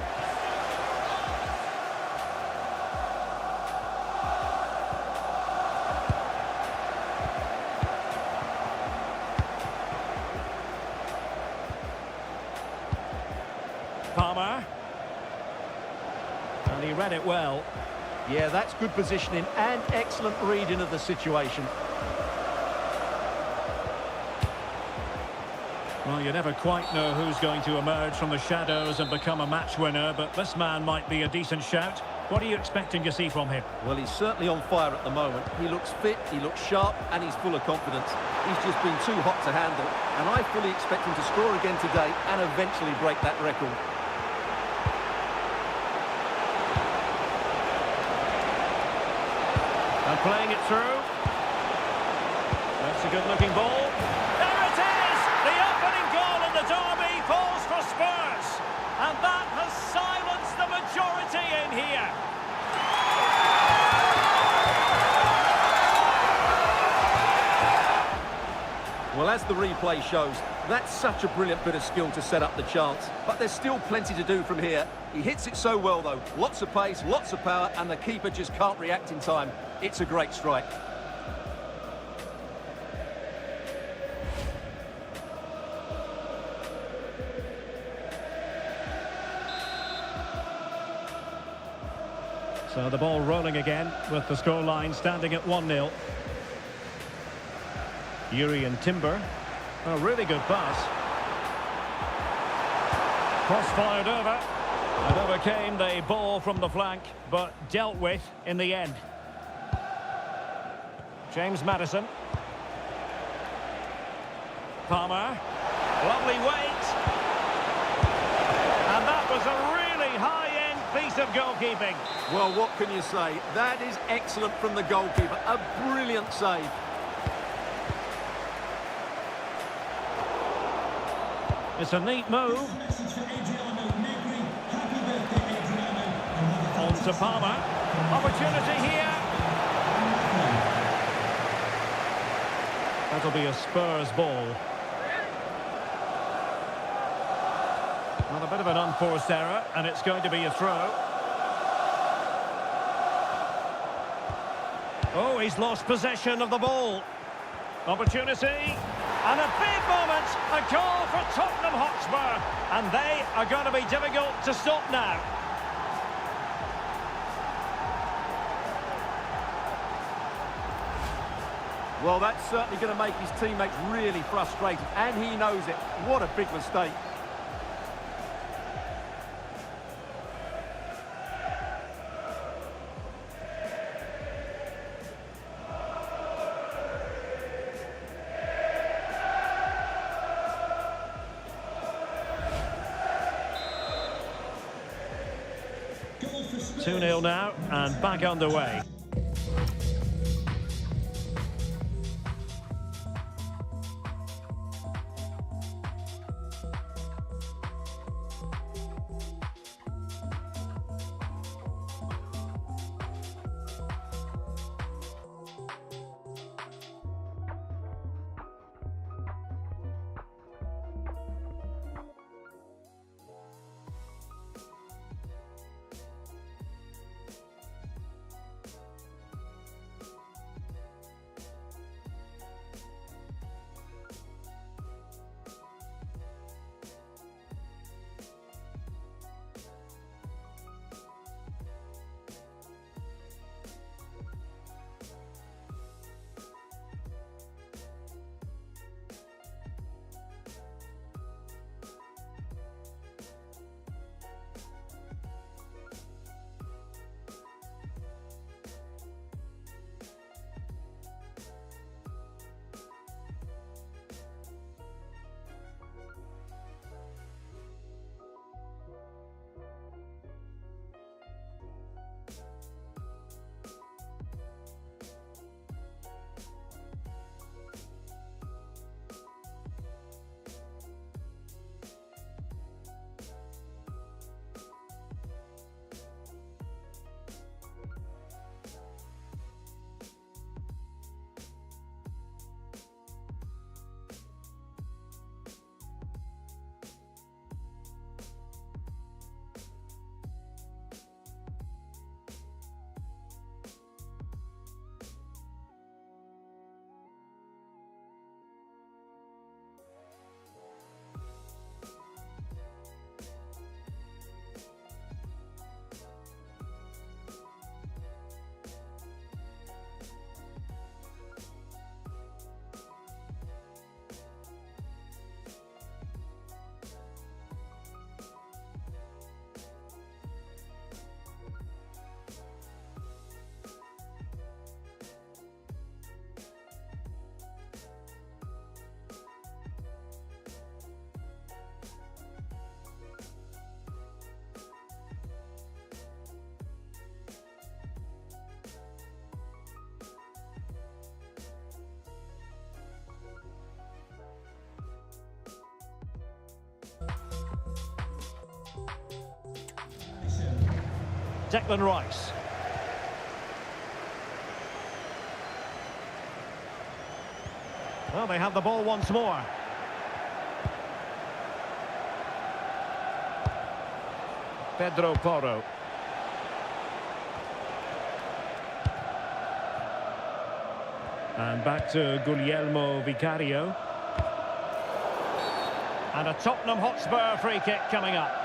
Palmer. And he read it well. Yeah, that's good positioning and excellent reading of the situation. Well, you never quite know who's going to emerge from the shadows and become a match winner, but this man might be a decent shout. What are you expecting to see from him? Well, he's certainly on fire at the moment. He looks fit, he looks sharp, and he's full of confidence. He's just been too hot to handle, and I fully expect him to score again today and eventually break that record. And playing it through. That's a good-looking ball. There it is! The opening goal in the derby falls for Spurs. And that has silenced the majority in here. Well, as the replay shows, that's such a brilliant bit of skill to set up the chance. But there's still plenty to do from here. He hits it so well, though. Lots of pace, lots of power, and the keeper just can't react in time. It's a great strike. So the ball rolling again with the scoreline standing at 1-0. Yuri and Timber. A really good pass. Cross fired over. And overcame the ball from the flank, but dealt with in the end. James Maddison. Palmer. Lovely weight. And that was a really high-end piece of goalkeeping. Well, what can you say? That is excellent from the goalkeeper. A brilliant save. It's a neat move. Message for Adriano Negri. Happy birthday, Adriano. On to Palmer. Opportunity here. That'll be a Spurs ball. Well, a bit of an unforced error, and it's going to be a throw. Oh, he's lost possession of the ball. Opportunity. And a big moment, a goal for Tottenham Hotspur. And they are going to be difficult to stop now. Well, that's certainly going to make his teammates really frustrated, and he knows it. What a big mistake. Goal for Spurs. 2-0 now, and back underway. Declan Rice. Well, they have the ball once more. Pedro Porro. And back to Guglielmo Vicario. And a Tottenham Hotspur free kick coming up.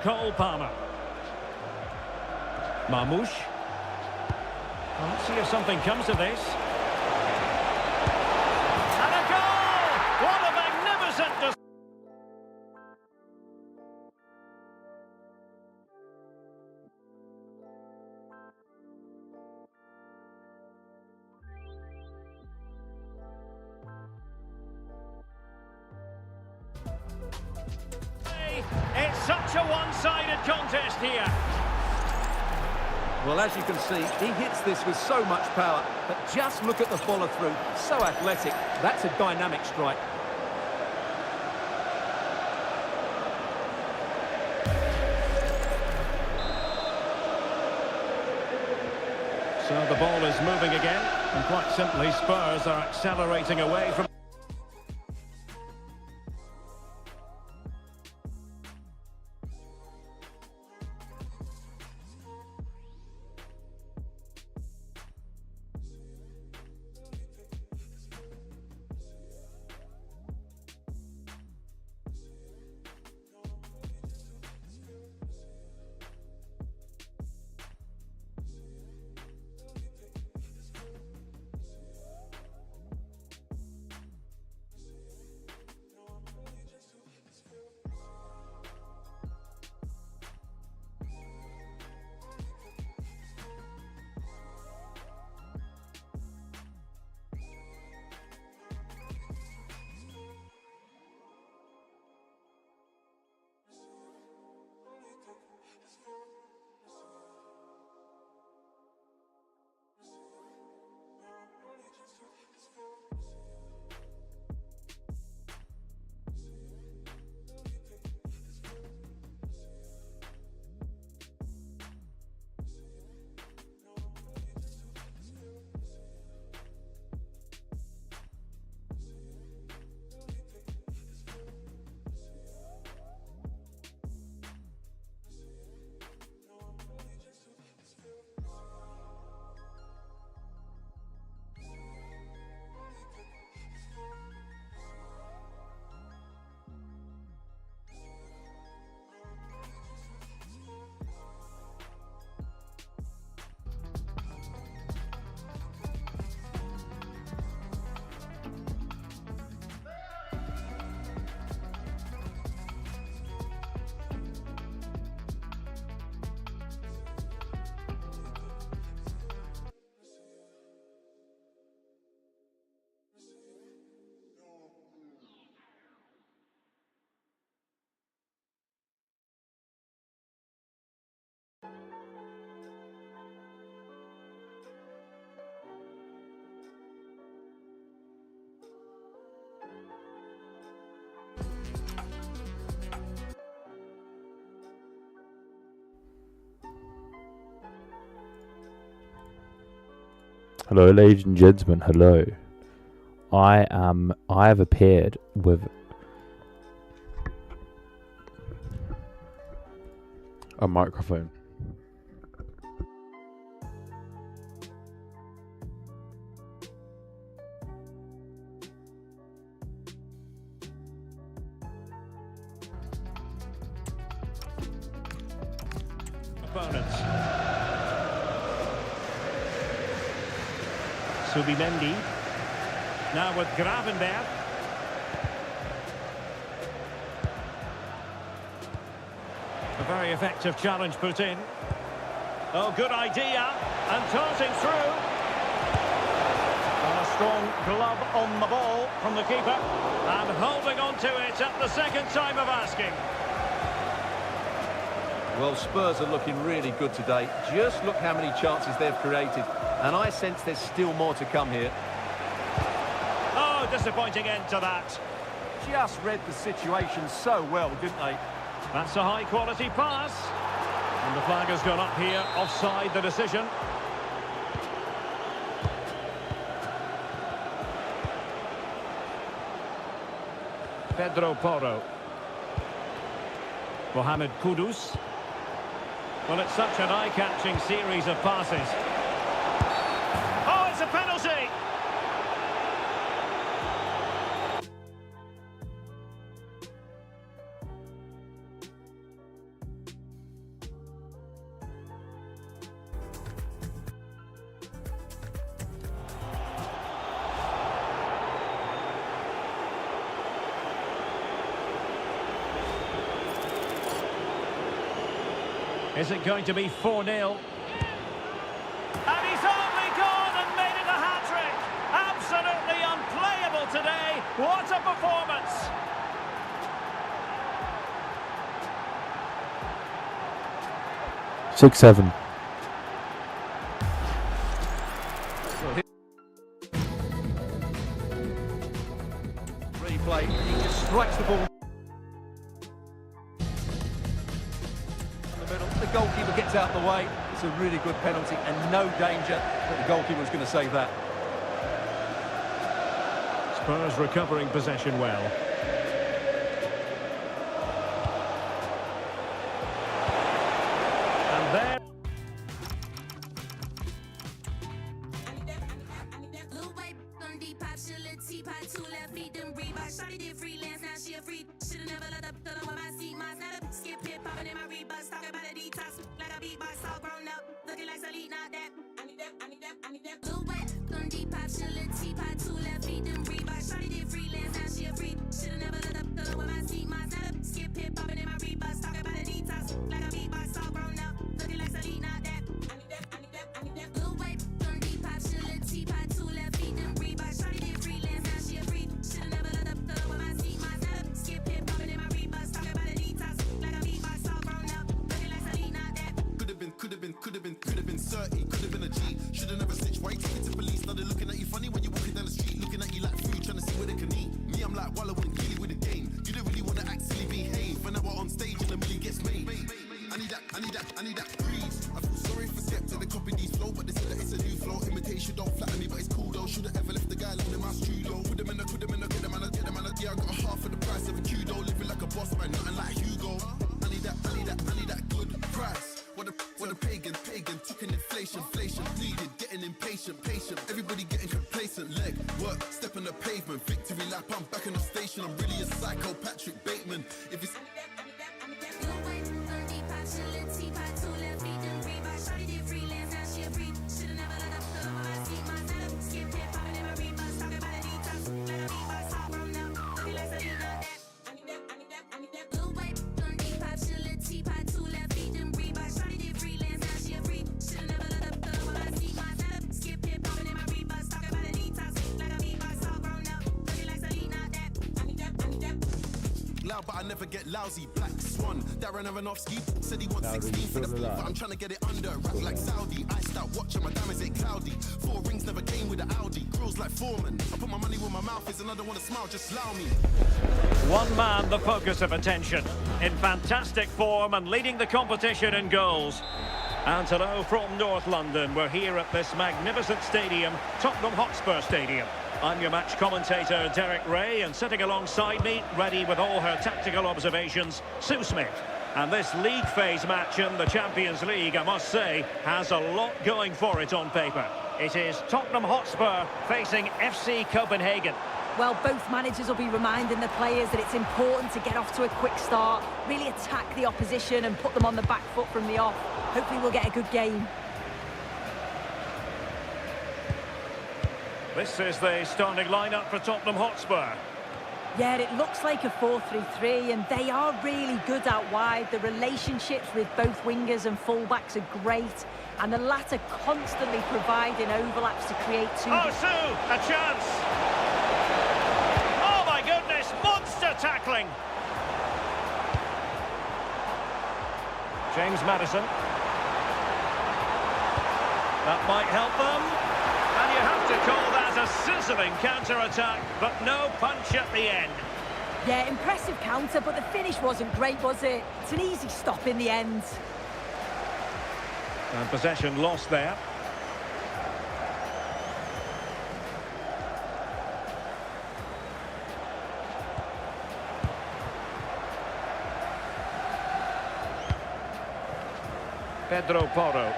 Cole Palmer. Marmoush. Well, let's see if something comes of this. And a goal! What a magnificent display! It's such a one-sided contest here. Well, as you can see, he hits this with so much power, but just look at the follow-through. So athletic. That's a dynamic strike. So the ball is moving again, and quite simply, Spurs are accelerating away from... Hello, ladies and gentlemen. Hello. I have appeared with a microphone. Opponents. Subimendi. Now with Gravenberg. A very effective challenge put in. Oh, good idea. And tossing through. And a strong glove on the ball from the keeper. And holding on to it at the second time of asking. Well, Spurs are looking really good today. Just look how many chances they've created. And I sense there's still more to come here. Oh, disappointing end to that. Just read the situation so well, didn't they? That's a high-quality pass. And the flag has gone up here, offside the decision. Pedro Porro. Mohamed Kudus. Well, it's such an eye-catching series of passes. Oh, it's a penalty! Is it going to be 4-0? And he's only gone and made it a hat-trick. Absolutely unplayable today. What a performance. Six, 7. Replay, he just strikes the ball in the middle. The goalkeeper gets out of the way. It's a really good penalty and no danger that the goalkeeper was going to save that. Spurs recovering possession well. And there... Could have been 30, could have been a G. Should've never snitched. Why you take it to police? Now they're looking at you funny when you're walking down the street, looking at you like food, trying to see where they can eat. Me, I'm like wallowing clearly with the game. You don't really want to act silly, behave. When I was on stage and the million gets made. I need that breeze. I feel sorry for Skepta, they copy these flow, but they say that it's a new flow. Imitation don't flatter me, but it's cool though. Should've ever left the guy alone in my studio. Put them in, get them, yeah, I got a half of the price of a kudo. Living like a boss man, nothing like Hugo. I need that good price. What a pagan, took an inflation, needed, getting impatient, patient. Everybody getting complacent, leg, work, step on the pavement, victory lap, I'm back on the station. I'm really a psycho, Patrick Bateman. If it's... But I never get lousy. Black Swan, Darren Aronofsky said he wants 16 for the beat, but I'm trying to get it under. Rag like Saudi, iced out watch and my diamonds ain't cloudy. 4 rings never came with an Audi. Grills like Foreman. I put my money where my mouth is and I don't want to smile, just allow me. One man the focus of attention, in fantastic form and leading the competition in goals. And hello from North London. We're here at this magnificent stadium, Tottenham Hotspur Stadium. I'm your match commentator, Derek Ray, and sitting alongside me, ready with all her tactical observations, Sue Smith. And this league phase match in the Champions League, I must say, has a lot going for it on paper. It is Tottenham Hotspur facing FC Copenhagen. Well, both managers will be reminding the players that it's important to get off to a quick start, really attack the opposition and put them on the back foot from the off. Hopefully we'll get a good game. This is the starting lineup for Tottenham Hotspur. Yeah, it looks like a 4-3-3, and they are really good out wide. The relationships with both wingers and fullbacks are great, and the latter constantly providing overlaps to create two... Oh, Sue, a chance! Oh, my goodness, monster tackling! James Maddison. That might help them. And you have to call that a sizzling counter-attack, but no punch at the end. Yeah, impressive counter, but the finish wasn't great, was it? It's an easy stop in the end. And possession lost there. Pedro Porro.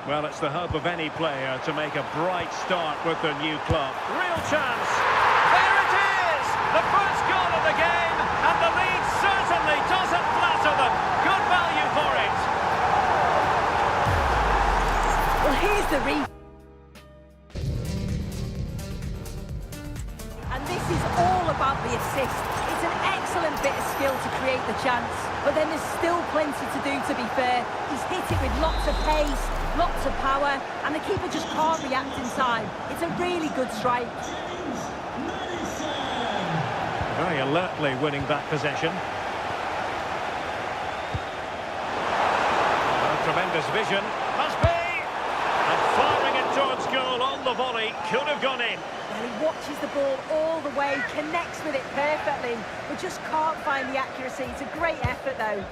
Well, it's the hope of any player to make a bright start with their new club. Real chance! There it is! The first goal of the game, and the lead certainly doesn't flatter them. Good value for it. Well, here's the and this is all about the assist. It's an excellent excellent bit of skill to create the chance, but then there's still plenty to do, to be fair. He's hit it with lots of pace, lots of power, and the keeper just can't react in time. It's a really good strike. Very alertly winning back possession. Tremendous vision. Must be! And firing it towards goal on the volley. Could have gone in. Well, he watches the ball all the way, connects with it perfectly, but just can't find the accuracy. It's a great effort, though.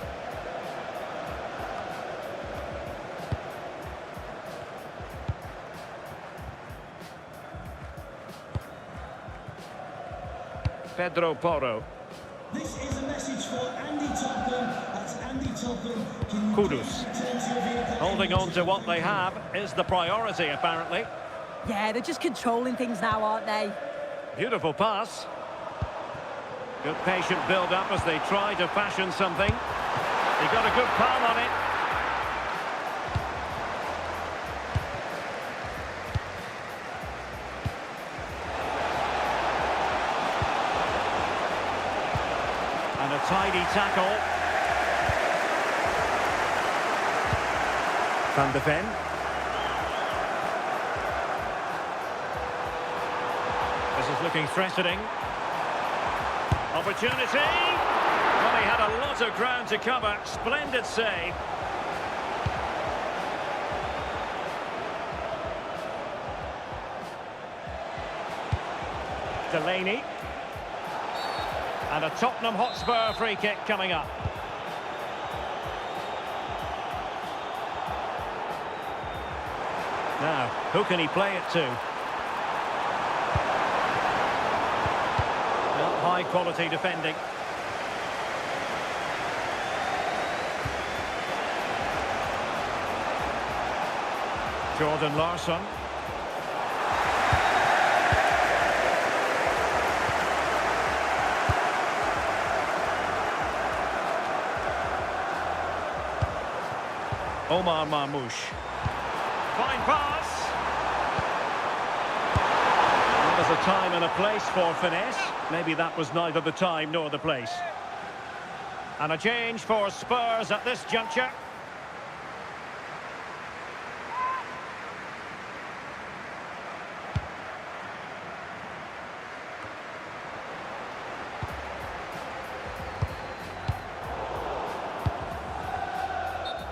Pedro Porro. This is a message for Andy Topham. That's Andy Topham. Kudus. Holding on to what they have is the priority, apparently. Yeah, they're just controlling things now, aren't they? Beautiful pass. Good patient build-up as they try to fashion something. He got a good palm on it. And a tidy tackle. Van de Ven. This is looking threatening. Opportunity. Well, he had a lot of ground to cover. Splendid save. Delaney. And a Tottenham Hotspur free kick coming up. Now, who can he play it to? Well, high quality defending. Jordan Larsson. Omar Marmoush. Fine pass. Well, there's a time and a place for finesse. Maybe that was neither the time nor the place. And a change for Spurs at this juncture.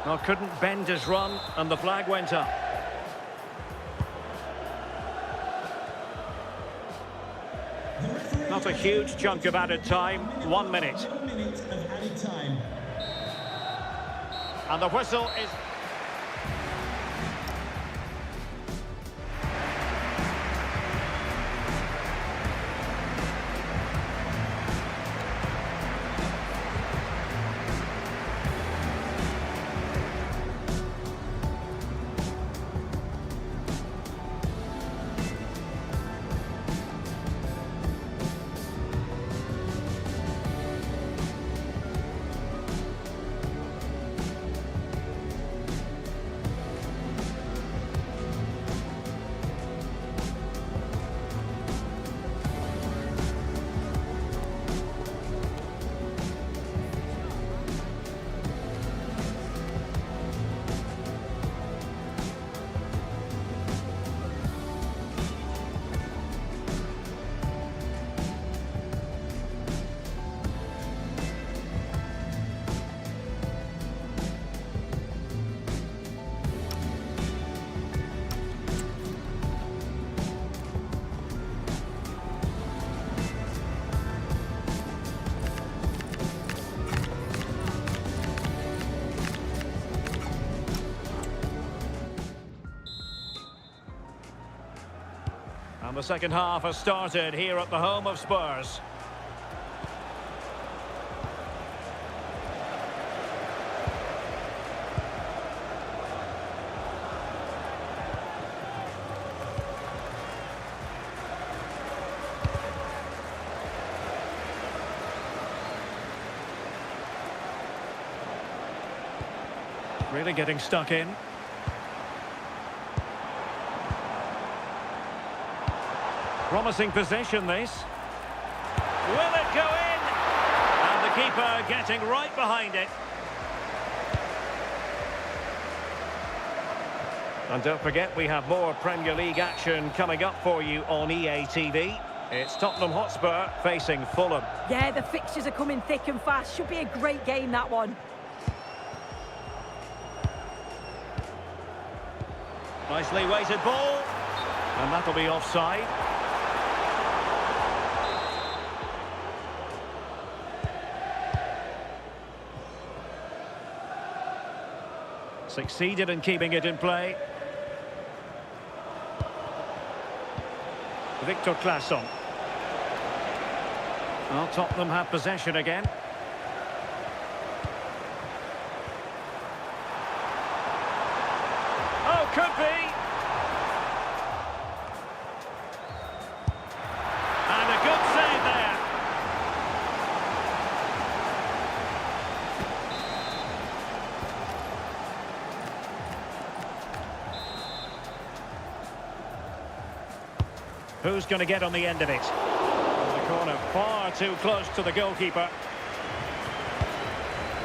Well, couldn't bend his run, and the flag went up. Not a huge chunk of added time, 1 minute. 1 minute of added time. And the whistle is... And the second half has started here at the home of Spurs. Really getting stuck in. Promising possession, this. Will it go in? goalkeeper getting right behind it. And don't forget, we have more Premier League action coming up for you on EA TV. It's Tottenham Hotspur facing Fulham. Yeah, the fixtures are coming thick and fast. Should be a great game, that one. Nicely weighted ball. And that'll be offside. Succeeded in keeping it in play. Victor Claesson. Well, Tottenham have possession again. Oh, could be. And a good save there. Who's going to get on the end of it? The corner far too close to the goalkeeper.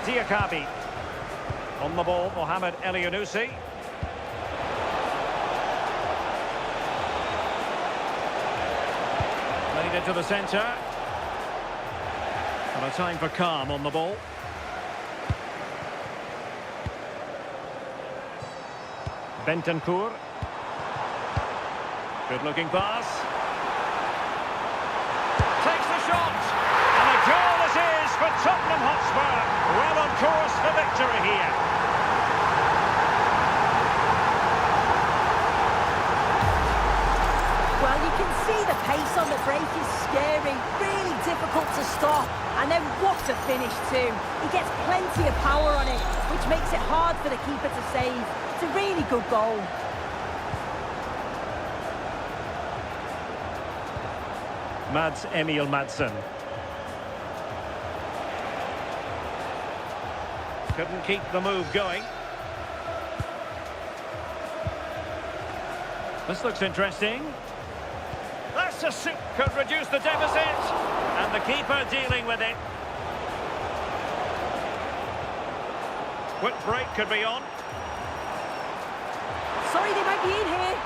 Diakabi. On the ball, Mohamed Elyounoussi. Played into the centre. And a time for calm on the ball. Bentancur. Good looking pass. Takes the shot. And a goal it is for Tottenham Hotspur. Well on course for victory here. Well, you can see the pace on the break is scary, really difficult to stop. And then what a finish too. He gets plenty of power on it, which makes it hard for the keeper to save. It's a really good goal. Mads Emil Madsen. Couldn't keep the move going. This looks interesting. That's a suit. Could reduce the deficit. And the keeper dealing with it. Quick break could be on. Sorry, they might be in here.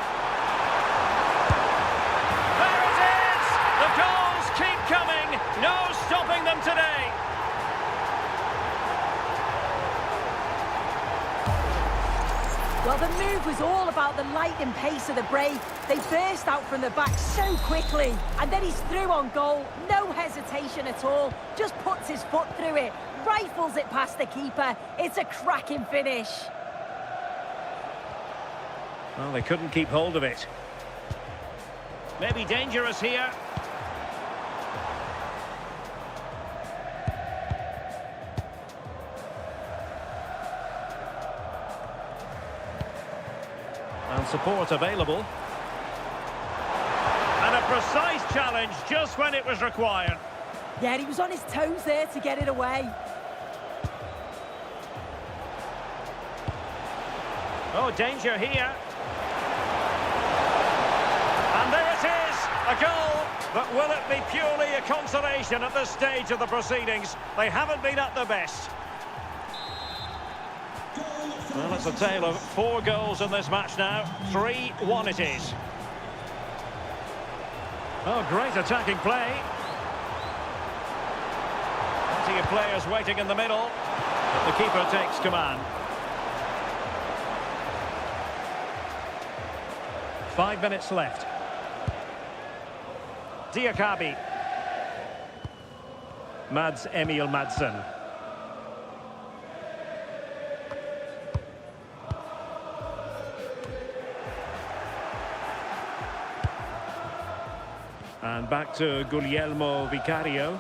There it is! The goals keep coming. No stopping them today. Well, the move was all about the lightning pace of the break. They burst out from the back so quickly. And then he's through on goal. No hesitation at all. Just puts his foot through it. Rifles it past the keeper. It's a cracking finish. Well, they couldn't keep hold of it. Maybe dangerous here. And support available. And a precise challenge just when it was required. Yeah, he was on his toes there to get it away. Oh, danger here. And there it is, a goal. But will it be purely a consolation at this stage of the proceedings? They haven't been at their best. Well, it's a tale of 4 goals in this match now. 3-1 it is. Oh, great attacking play. Plenty of players waiting in the middle. But the keeper takes command. 5 minutes left. Diakabi. Mads Emil Madsen. And back to Guglielmo Vicario.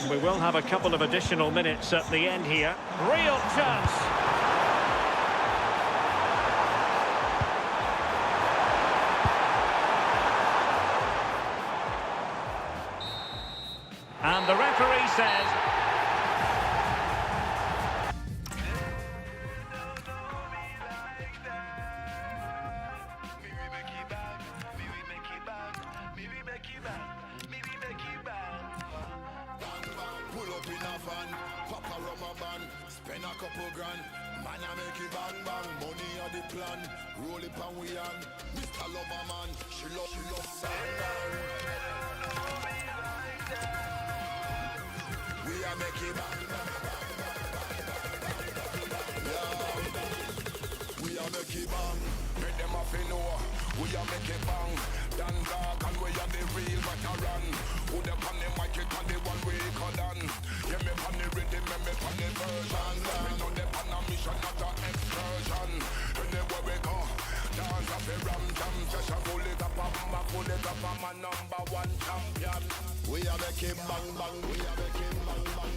We will have a couple of additional minutes at the end here. Real chance. And the referee says... Maybe make it back. band. Spend a couple grand. Man, I make it bang bang. Money are the plan. Roll it pan we on. Mr. Loverman. She love sandal. We are making bang bang. We are make it bang. Make them off in know. We are make it bang. Dan dog and we are the real veteran. Who the pan the mic it and the one we call on. Yeah, me pan the rhythm, me pan the version. Me know the pan a mission, not a excursion. Anywhere we go, dance off a ram jam. Just a pull it up, I'm a #1 champion. We are make it bang bang. We are make it bang bang.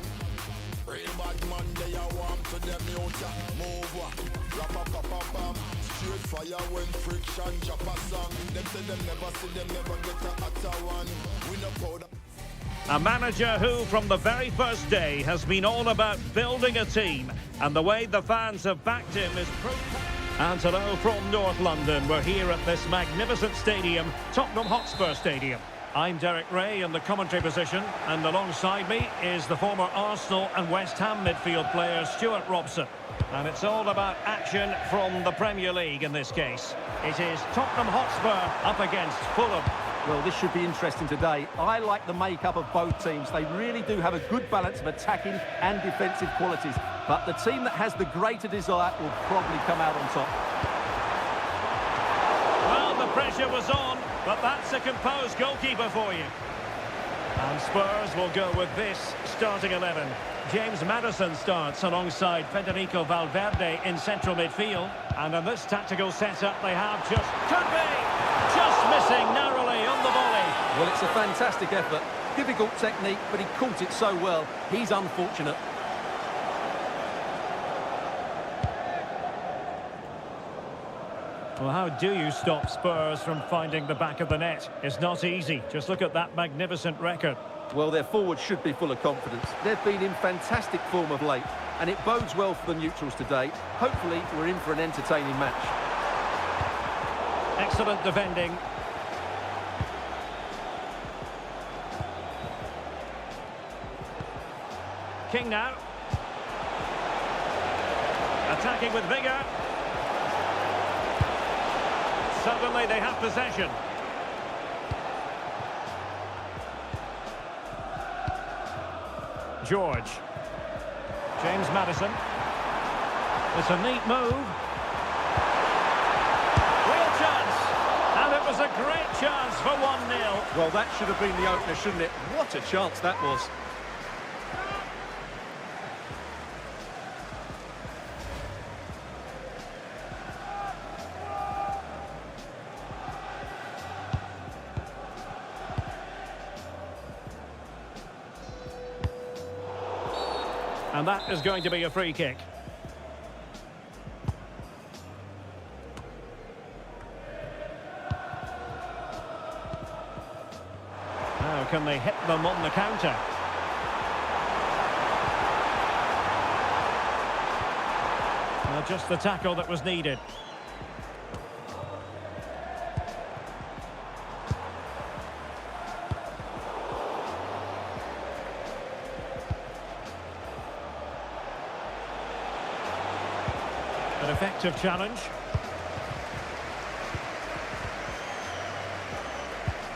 Real bad man, they are warm to them youth. Move up, rap up, up, up, up. Straight fire when friction chop a song. Them say them never see them never get a hotter one. We no powder. A manager who, from the very first day, has been all about building a team. And the way the fans have backed him is proof. And hello from North London. We're here at this magnificent stadium, Tottenham Hotspur Stadium. I'm Derek Ray in the commentary position, and alongside me is the former Arsenal and West Ham midfield player Stuart Robson. And it's all about action from the Premier League in this case. It is Tottenham Hotspur up against Fulham. Well, this should be interesting today. I like the makeup of both teams. They really do have a good balance of attacking and defensive qualities. But the team that has the greater desire will probably come out on top. Well, the pressure was on, but that's a composed goalkeeper for you. And Spurs will go with this starting 11. James Maddison starts alongside Federico Valverde in central midfield. And in this tactical setup, they have just missing narrowly on the volley. Well, it's a fantastic effort. Difficult technique, but he caught it so well. He's unfortunate. Well, how do you stop Spurs from finding the back of the net? It's not easy. Just look at that magnificent record. Well, their forwards should be full of confidence. They've been in fantastic form of late, and it bodes well for the neutrals today. Hopefully, we're in for an entertaining match. Excellent defending. King now. Attacking with vigour. Suddenly they have possession. George. James Maddison. It's a neat move. Real chance. And it was a great chance for 1-0. Well, that should have been the opener, shouldn't it? What a chance that was. And that is going to be a free kick. Now can they hit them on the counter? Well, just the tackle that was needed. An effective challenge.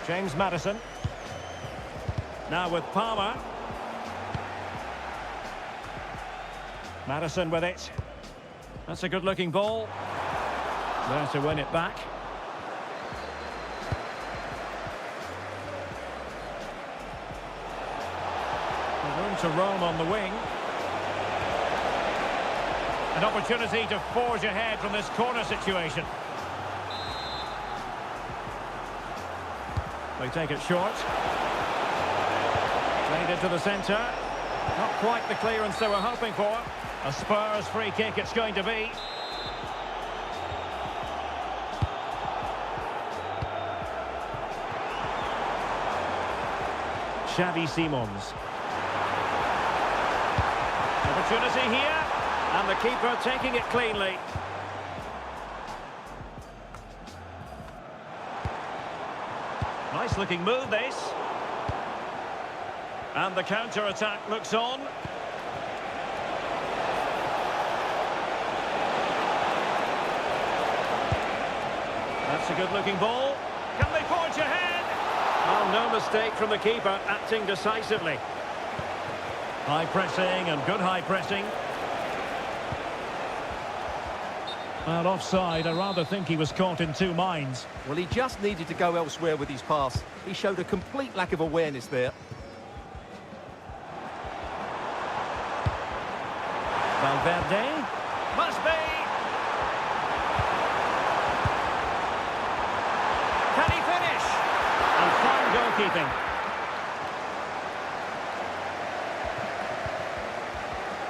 James Maddison. Now with Palmer. Maddison with it. That's a good-looking ball. There to win it back. Room to roam on the wing. An opportunity to forge ahead from this corner situation. They take it short. Played into the centre. Not quite the clearance they were hoping for. A Spurs free kick it's going to be. Xavi Simons. Opportunity here. And the keeper taking it cleanly. Nice looking move this. And the counter-attack looks on. That's a good-looking ball. Can they forge ahead? Oh, no mistake from the keeper, acting decisively. High pressing and good high pressing. Well, offside. I rather think he was caught in two minds. Well, he just needed to go elsewhere with his pass. He showed a complete lack of awareness there. Valverde. Must be. Can he finish? And fine goalkeeping.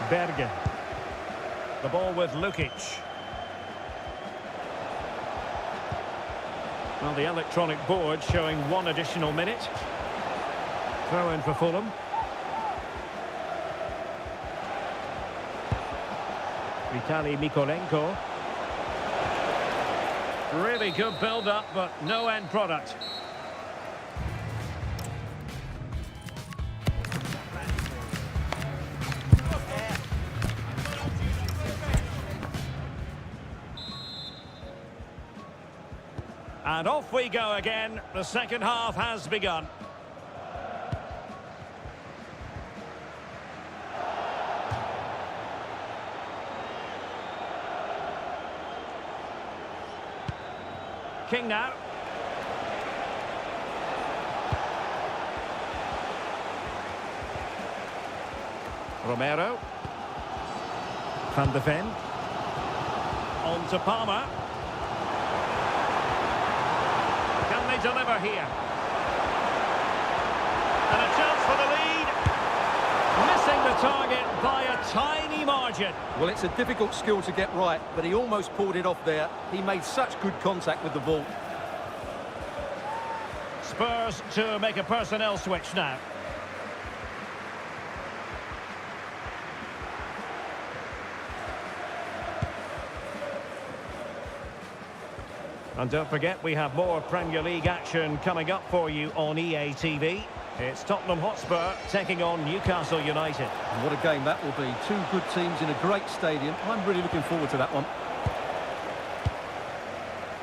Bergen. The ball with Lukic. Well, the electronic board showing 1 additional minute. Throw in for Fulham. Vitaly Mikolenko. Really good build-up, but no end product. And off we go again. The second half has begun. King now. Romero. Van de Ven. On to Palmer. Can they deliver here? And a chance for the lead. Missing the target by a tiny margin. Well, it's a difficult skill to get right, but he almost pulled it off there. He made such good contact with the ball. Spurs to make a personnel switch now. And don't forget, we have more Premier League action coming up for you on EA TV. It's Tottenham Hotspur taking on Newcastle United. And what a game that will be. Two good teams in a great stadium. I'm really looking forward to that one.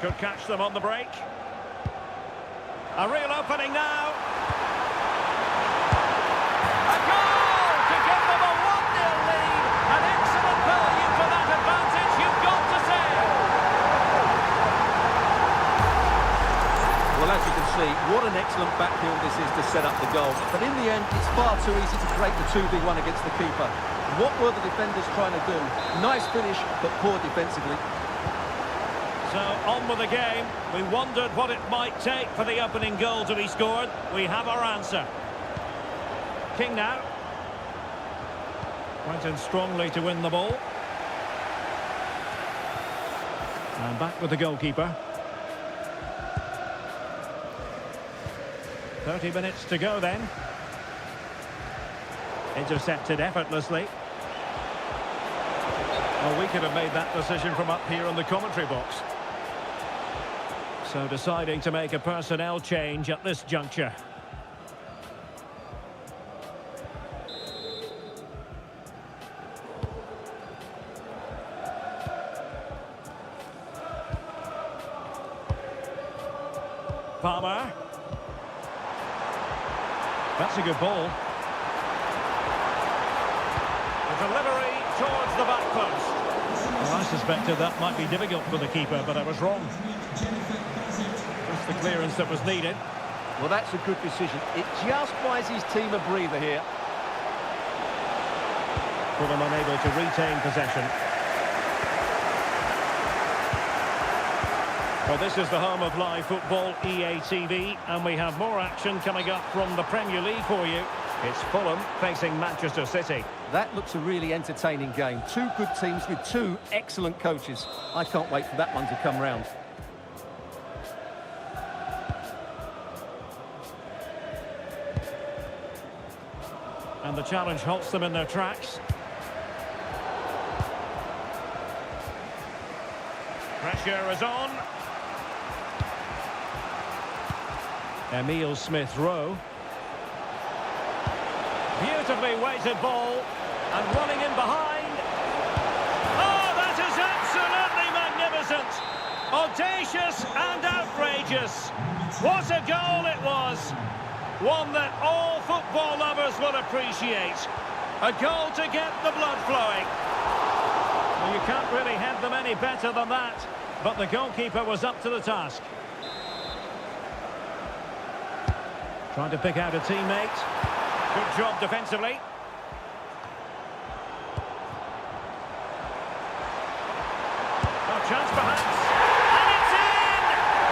Could catch them on the break. A real opening now. A goal to give them a 1-0 lead. An excellent value for that advantage, you've got to say. Well, as you can see, what an excellent backfield this is to set up the goal. But in the end, it's far too easy to create the 2v1 against the keeper. What were the defenders trying to do? Nice finish, but poor defensively. So, on with the game. We wondered what it might take for the opening goal to be scored. We have our answer. King now. Went in strongly to win the ball. And back with the goalkeeper. 30 minutes to go then. Intercepted effortlessly. Well, we could have made that decision from up here in the commentary box. So deciding to make a personnel change at this juncture. Palmer. That's a good ball. The delivery towards the back post. Well, I suspected that might be difficult for the keeper, but I was wrong. Just the clearance that was needed. Well, that's a good decision. It just buys his team a breather here. Fulham unable to retain possession. Well, this is the home of live football, EA TV, and we have more action coming up from the Premier League for you. It's Fulham facing Manchester City. That looks a really entertaining game. Two good teams with two excellent coaches. I can't wait for that one to come round. And the challenge halts them in their tracks. Pressure is on. Emile Smith-Rowe. Beautifully weighted ball. And running in behind. Oh, that is absolutely magnificent. Audacious and is. What a goal it was! One that all football lovers will appreciate. A goal to get the blood flowing. Well, you can't really head them any better than that, but the goalkeeper was up to the task. Trying to pick out a teammate. Good job defensively. A chance perhaps. And it's in!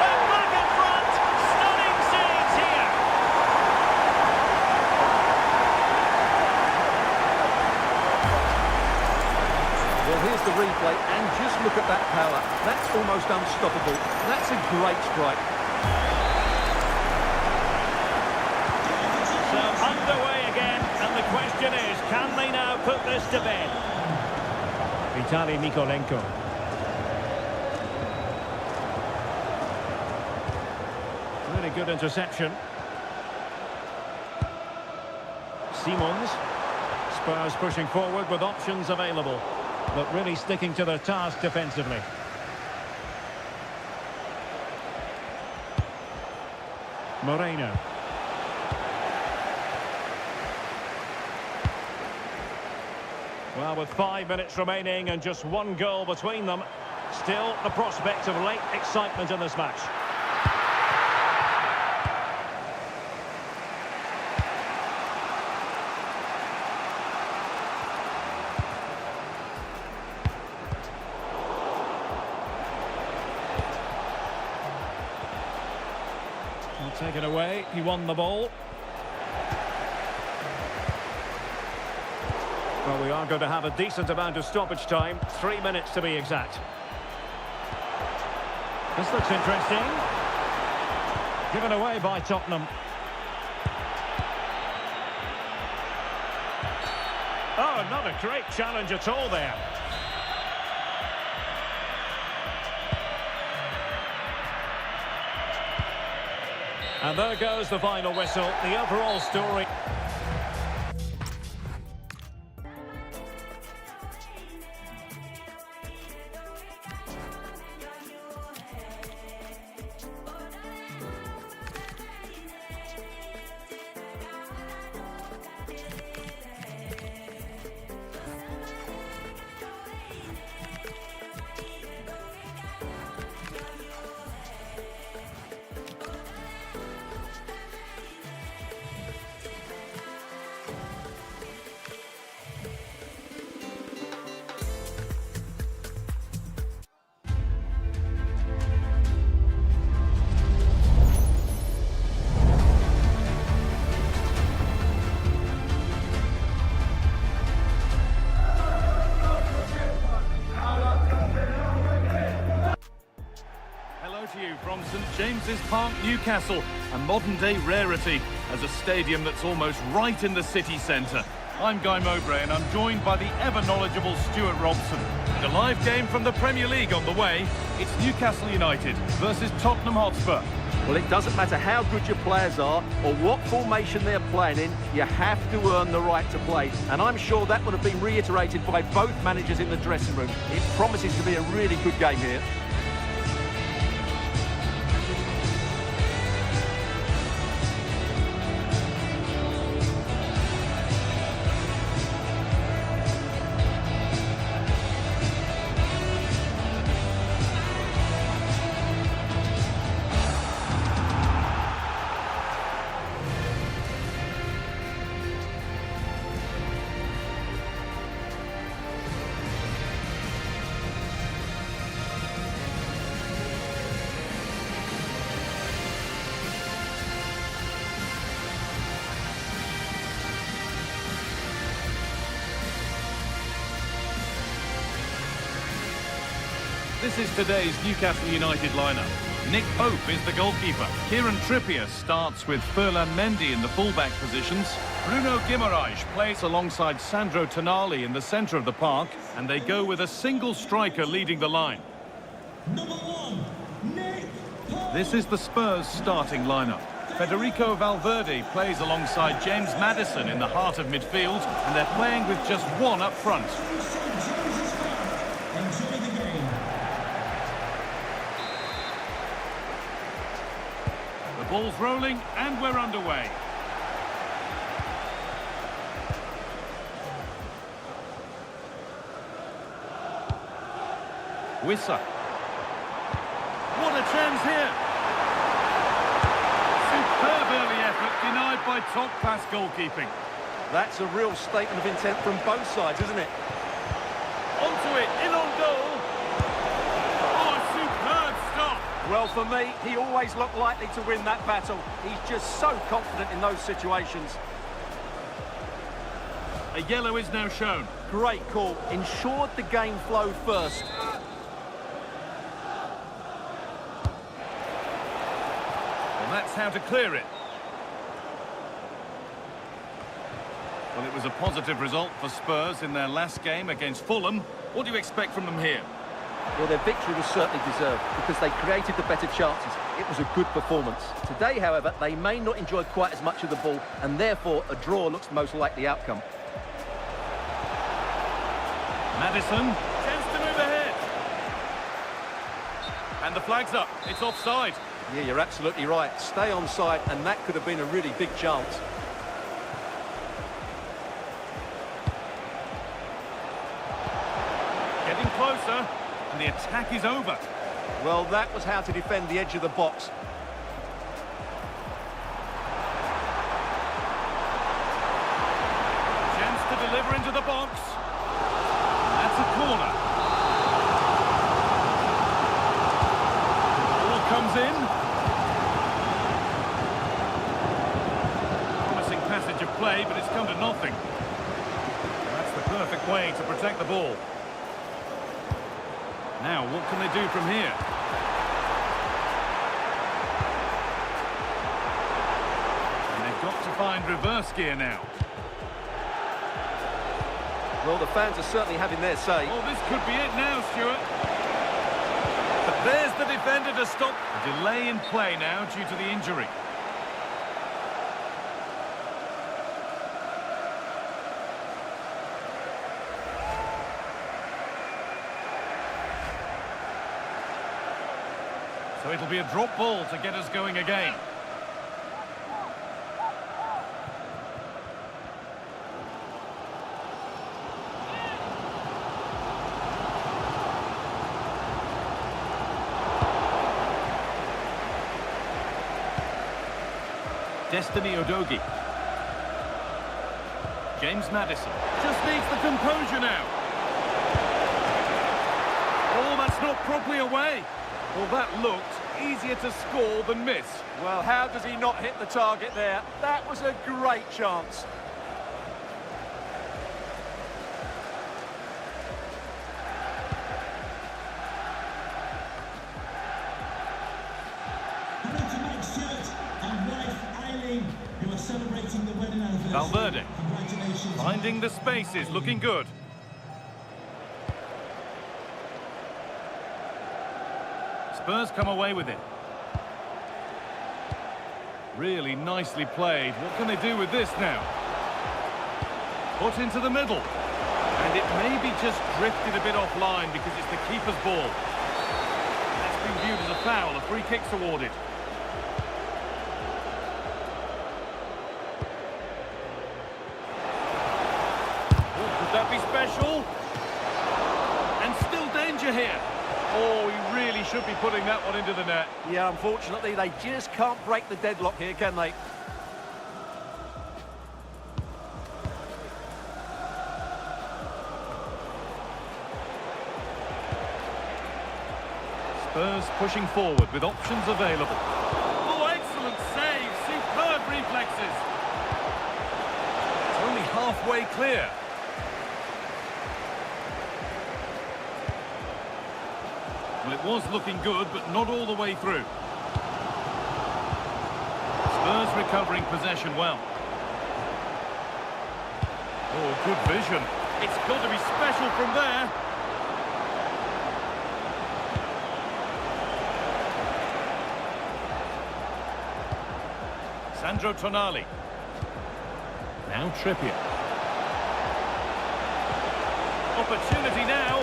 They're back in front. Stunning saves here. Well, here's the replay, and just look at that power. That's almost unstoppable. That's a great strike. So underway again, and the question is, can they now put this to bed? Vitaly Mikolenko. Really good interception. Simons. Spurs pushing forward with options available, but really sticking to their task defensively. Moreno. Well, with 5 minutes remaining and just one goal between them, still the prospect of late excitement in this match. Well, taken away, he won the ball. Well, we are going to have a decent amount of stoppage time, 3 minutes to be exact. This looks interesting. Given away by Tottenham. Oh, not a great challenge at all there. And there goes the final whistle, the overall story. To you from St James's Park, Newcastle, a modern-day rarity as a stadium that's almost right in the city centre. I'm Guy Mowbray and I'm joined by the ever-knowledgeable Stuart Robson. The live game from the Premier League on the way. It's Newcastle United versus Tottenham Hotspur. Well, it doesn't matter how good your players are or what formation they're playing in, you have to earn the right to play. And I'm sure that would have been reiterated by both managers in the dressing room. It promises to be a really good game here. This is today's Newcastle United lineup. Nick Pope is the goalkeeper. Kieran Trippier starts with Ferland Mendy in the fullback positions. Bruno Guimaraes plays alongside Sandro Tonali in the centre of the park, and they go with a single striker leading the line. Number 1, Nick Pope. This is the Spurs starting lineup. Federico Valverde plays alongside James Maddison in the heart of midfield, and they're playing with just one up front. Enjoy the game. Ball's rolling and we're underway. Wissa. What a chance here. Superb early effort, denied by top-class goalkeeping. That's a real statement of intent from both sides, isn't it? Onto it, in on goal. Oh, a superb stop. Well, for me, he always looked likely to win that battle. He's just so confident in those situations. A yellow is now shown. Great call. Ensured the game flowed first. And that's how to clear it. Well, it was a positive result for Spurs in their last game against Fulham. What do you expect from them here? Well, their victory was certainly deserved because they created the better chances. It was a good performance. Today, however, they may not enjoy quite as much of the ball, and therefore a draw looks the most likely outcome. Maddison, chance to move ahead. And the flag's up. It's offside. Yeah, you're absolutely right. Stay onside, and that could have been a really big chance. Getting closer, and the attack is over. Well, that was how to defend the edge of the box. Chance to deliver into the box. That's a corner. Ball comes in. Promising passage of play, but it's come to nothing. That's the perfect way to protect the ball. Now, what can they do from here? And they've got to find reverse gear now. Well, the fans are certainly having their say. Oh, this could be it now, Stuart. But there's the defender to stop. A delay in play now due to the injury. So it'll be a drop ball to get us going again. Destiny Udogie. James Maddison. Just needs the composure now. Oh, that's not properly away. Well, that looked easier to score than miss. Well, how does he not hit the target there? That was a great chance. Hello to Mike Stewart and wife Eileen, who are celebrating the wedding anniversary. Valverde. Congratulations. Finding the spaces, looking good. Spurs come away with it. Really nicely played. What can they do with this now? Put into the middle. And it maybe just drifted a bit offline because it's the keeper's ball. That's been viewed as a foul. A free kick's awarded. Oh, could that be special? And still danger here. Oh, he really should be putting that one into the net. Yeah, unfortunately, they just can't break the deadlock here, can they? Spurs pushing forward with options available. Oh, excellent save. Superb reflexes. It's only halfway clear. Well, it was looking good, but not all the way through. Spurs recovering possession well. Oh, good vision. It's got to be special from there. Sandro Tonali. Now Trippier. Opportunity now.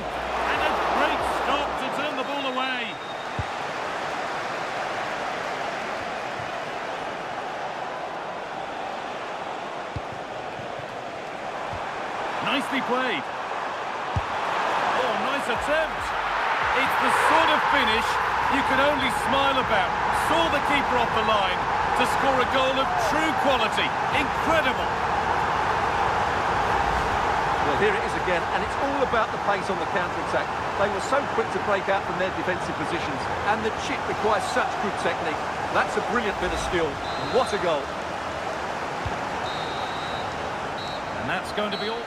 And a great stop to turn the ball away. Nicely played. Oh, nice attempt. It's the sort of finish you can only smile about. Saw the keeper off the line to score a goal of true quality. Incredible. Well, here it is again, and it's all about the pace on the counter-attack. They were so quick to break out from their defensive positions, and the chip requires such good technique. That's a brilliant bit of skill. What a goal. And that's going to be all.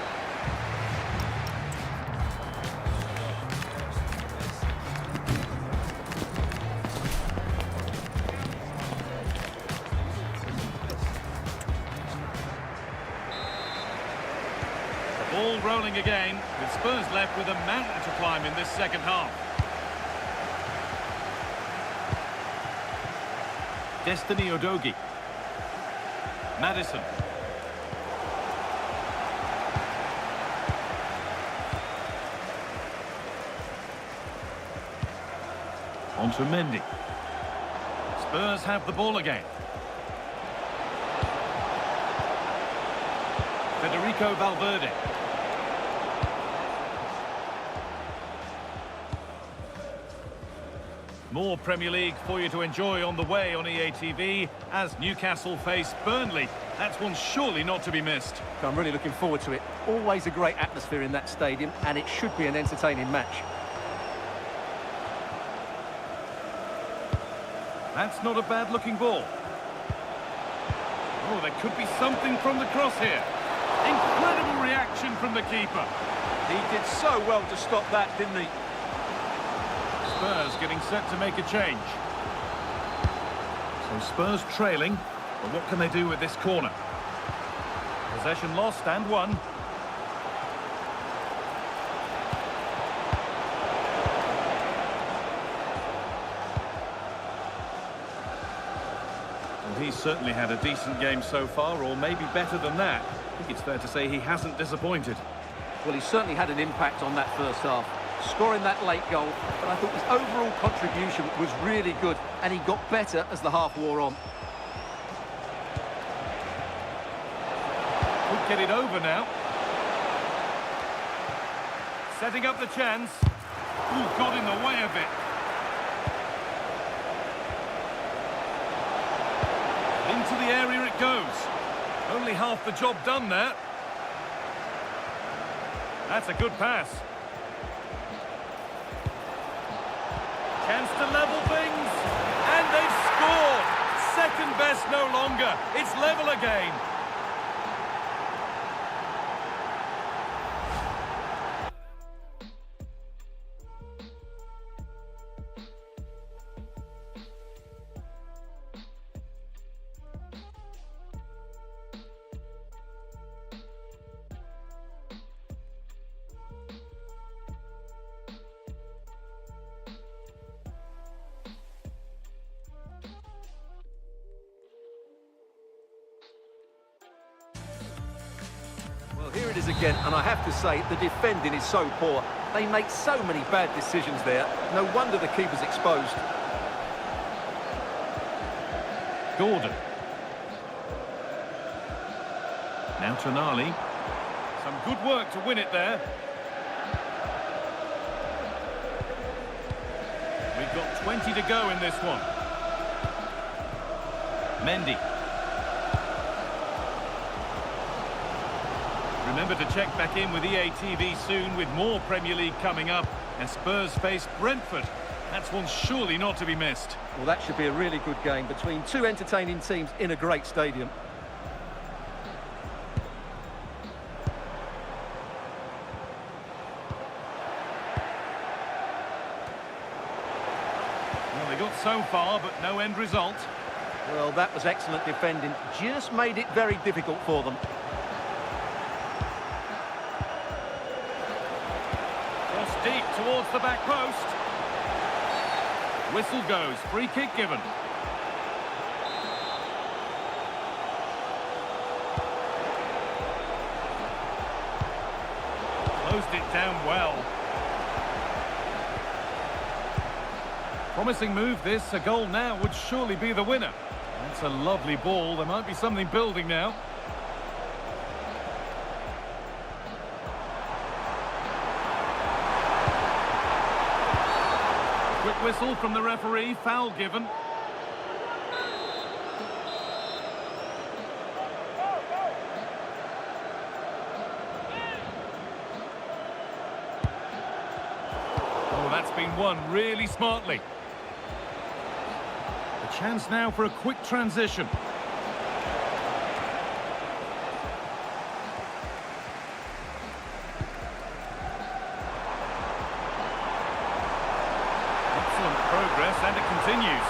Ball rolling again, with Spurs left with a mountain to climb in this second half. Destiny Udogie. Maddison. On to Mendy. Spurs have the ball again. Federico Valverde. More Premier League for you to enjoy on the way on EA TV as Newcastle face Burnley. That's one surely not to be missed. I'm really looking forward to it. Always a great atmosphere in that stadium, and it should be an entertaining match. That's not a bad-looking ball. Oh, there could be something from the cross here. Incredible reaction from the keeper. He did so well to stop that, didn't he? Spurs getting set to make a change. So Spurs trailing, but what can they do with this corner? Possession lost and won. Well, he's certainly had a decent game so far, or maybe better than that. I think it's fair to say he hasn't disappointed. Well, he certainly had an impact on that first half, scoring that late goal, but I thought his overall contribution was really good, and he got better as the half wore on. Could get it over now. Setting up the chance. Ooh, got in the way of it. Into the area it goes. Only half the job done there. That's a good pass. Chance to level things, and they've scored. Second best no longer. It's level again. Well, here it is again, and I have to say, the defending is so poor. They make so many bad decisions there. No wonder the keeper's exposed. Gordon. Now Tonali. Some good work to win it there. We've got 20 to go in this one. Mendy. Remember to check back in with EA TV soon with more Premier League coming up, and Spurs face Brentford. That's one surely not to be missed. Well, that should be a really good game between two entertaining teams in a great stadium. Well, they got so far, but no end result. Well, that was excellent defending. Just made it very difficult for them. Cross deep towards the back post. Whistle goes, free kick given. Closed it down well. Promising move this, a goal now would surely be the winner. That's a lovely ball, there might be something building now. Quick whistle from the referee, foul given. Oh, that's been won really smartly. A chance now for a quick transition. Excellent progress, and it continues.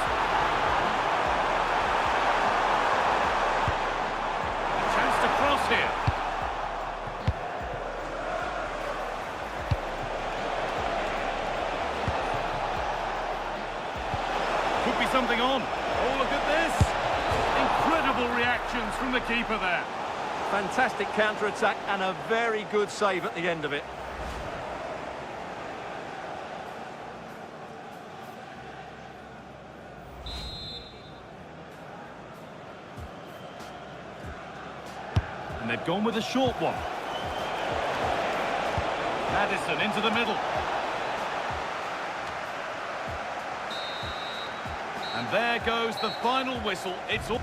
A chance to cross here. Could be something on. Oh, look at this. Incredible reactions from the keeper there. Fantastic counter-attack and a very good save at the end of it. And they've gone with a short one. Madison into the middle. And there goes the final whistle. It's all...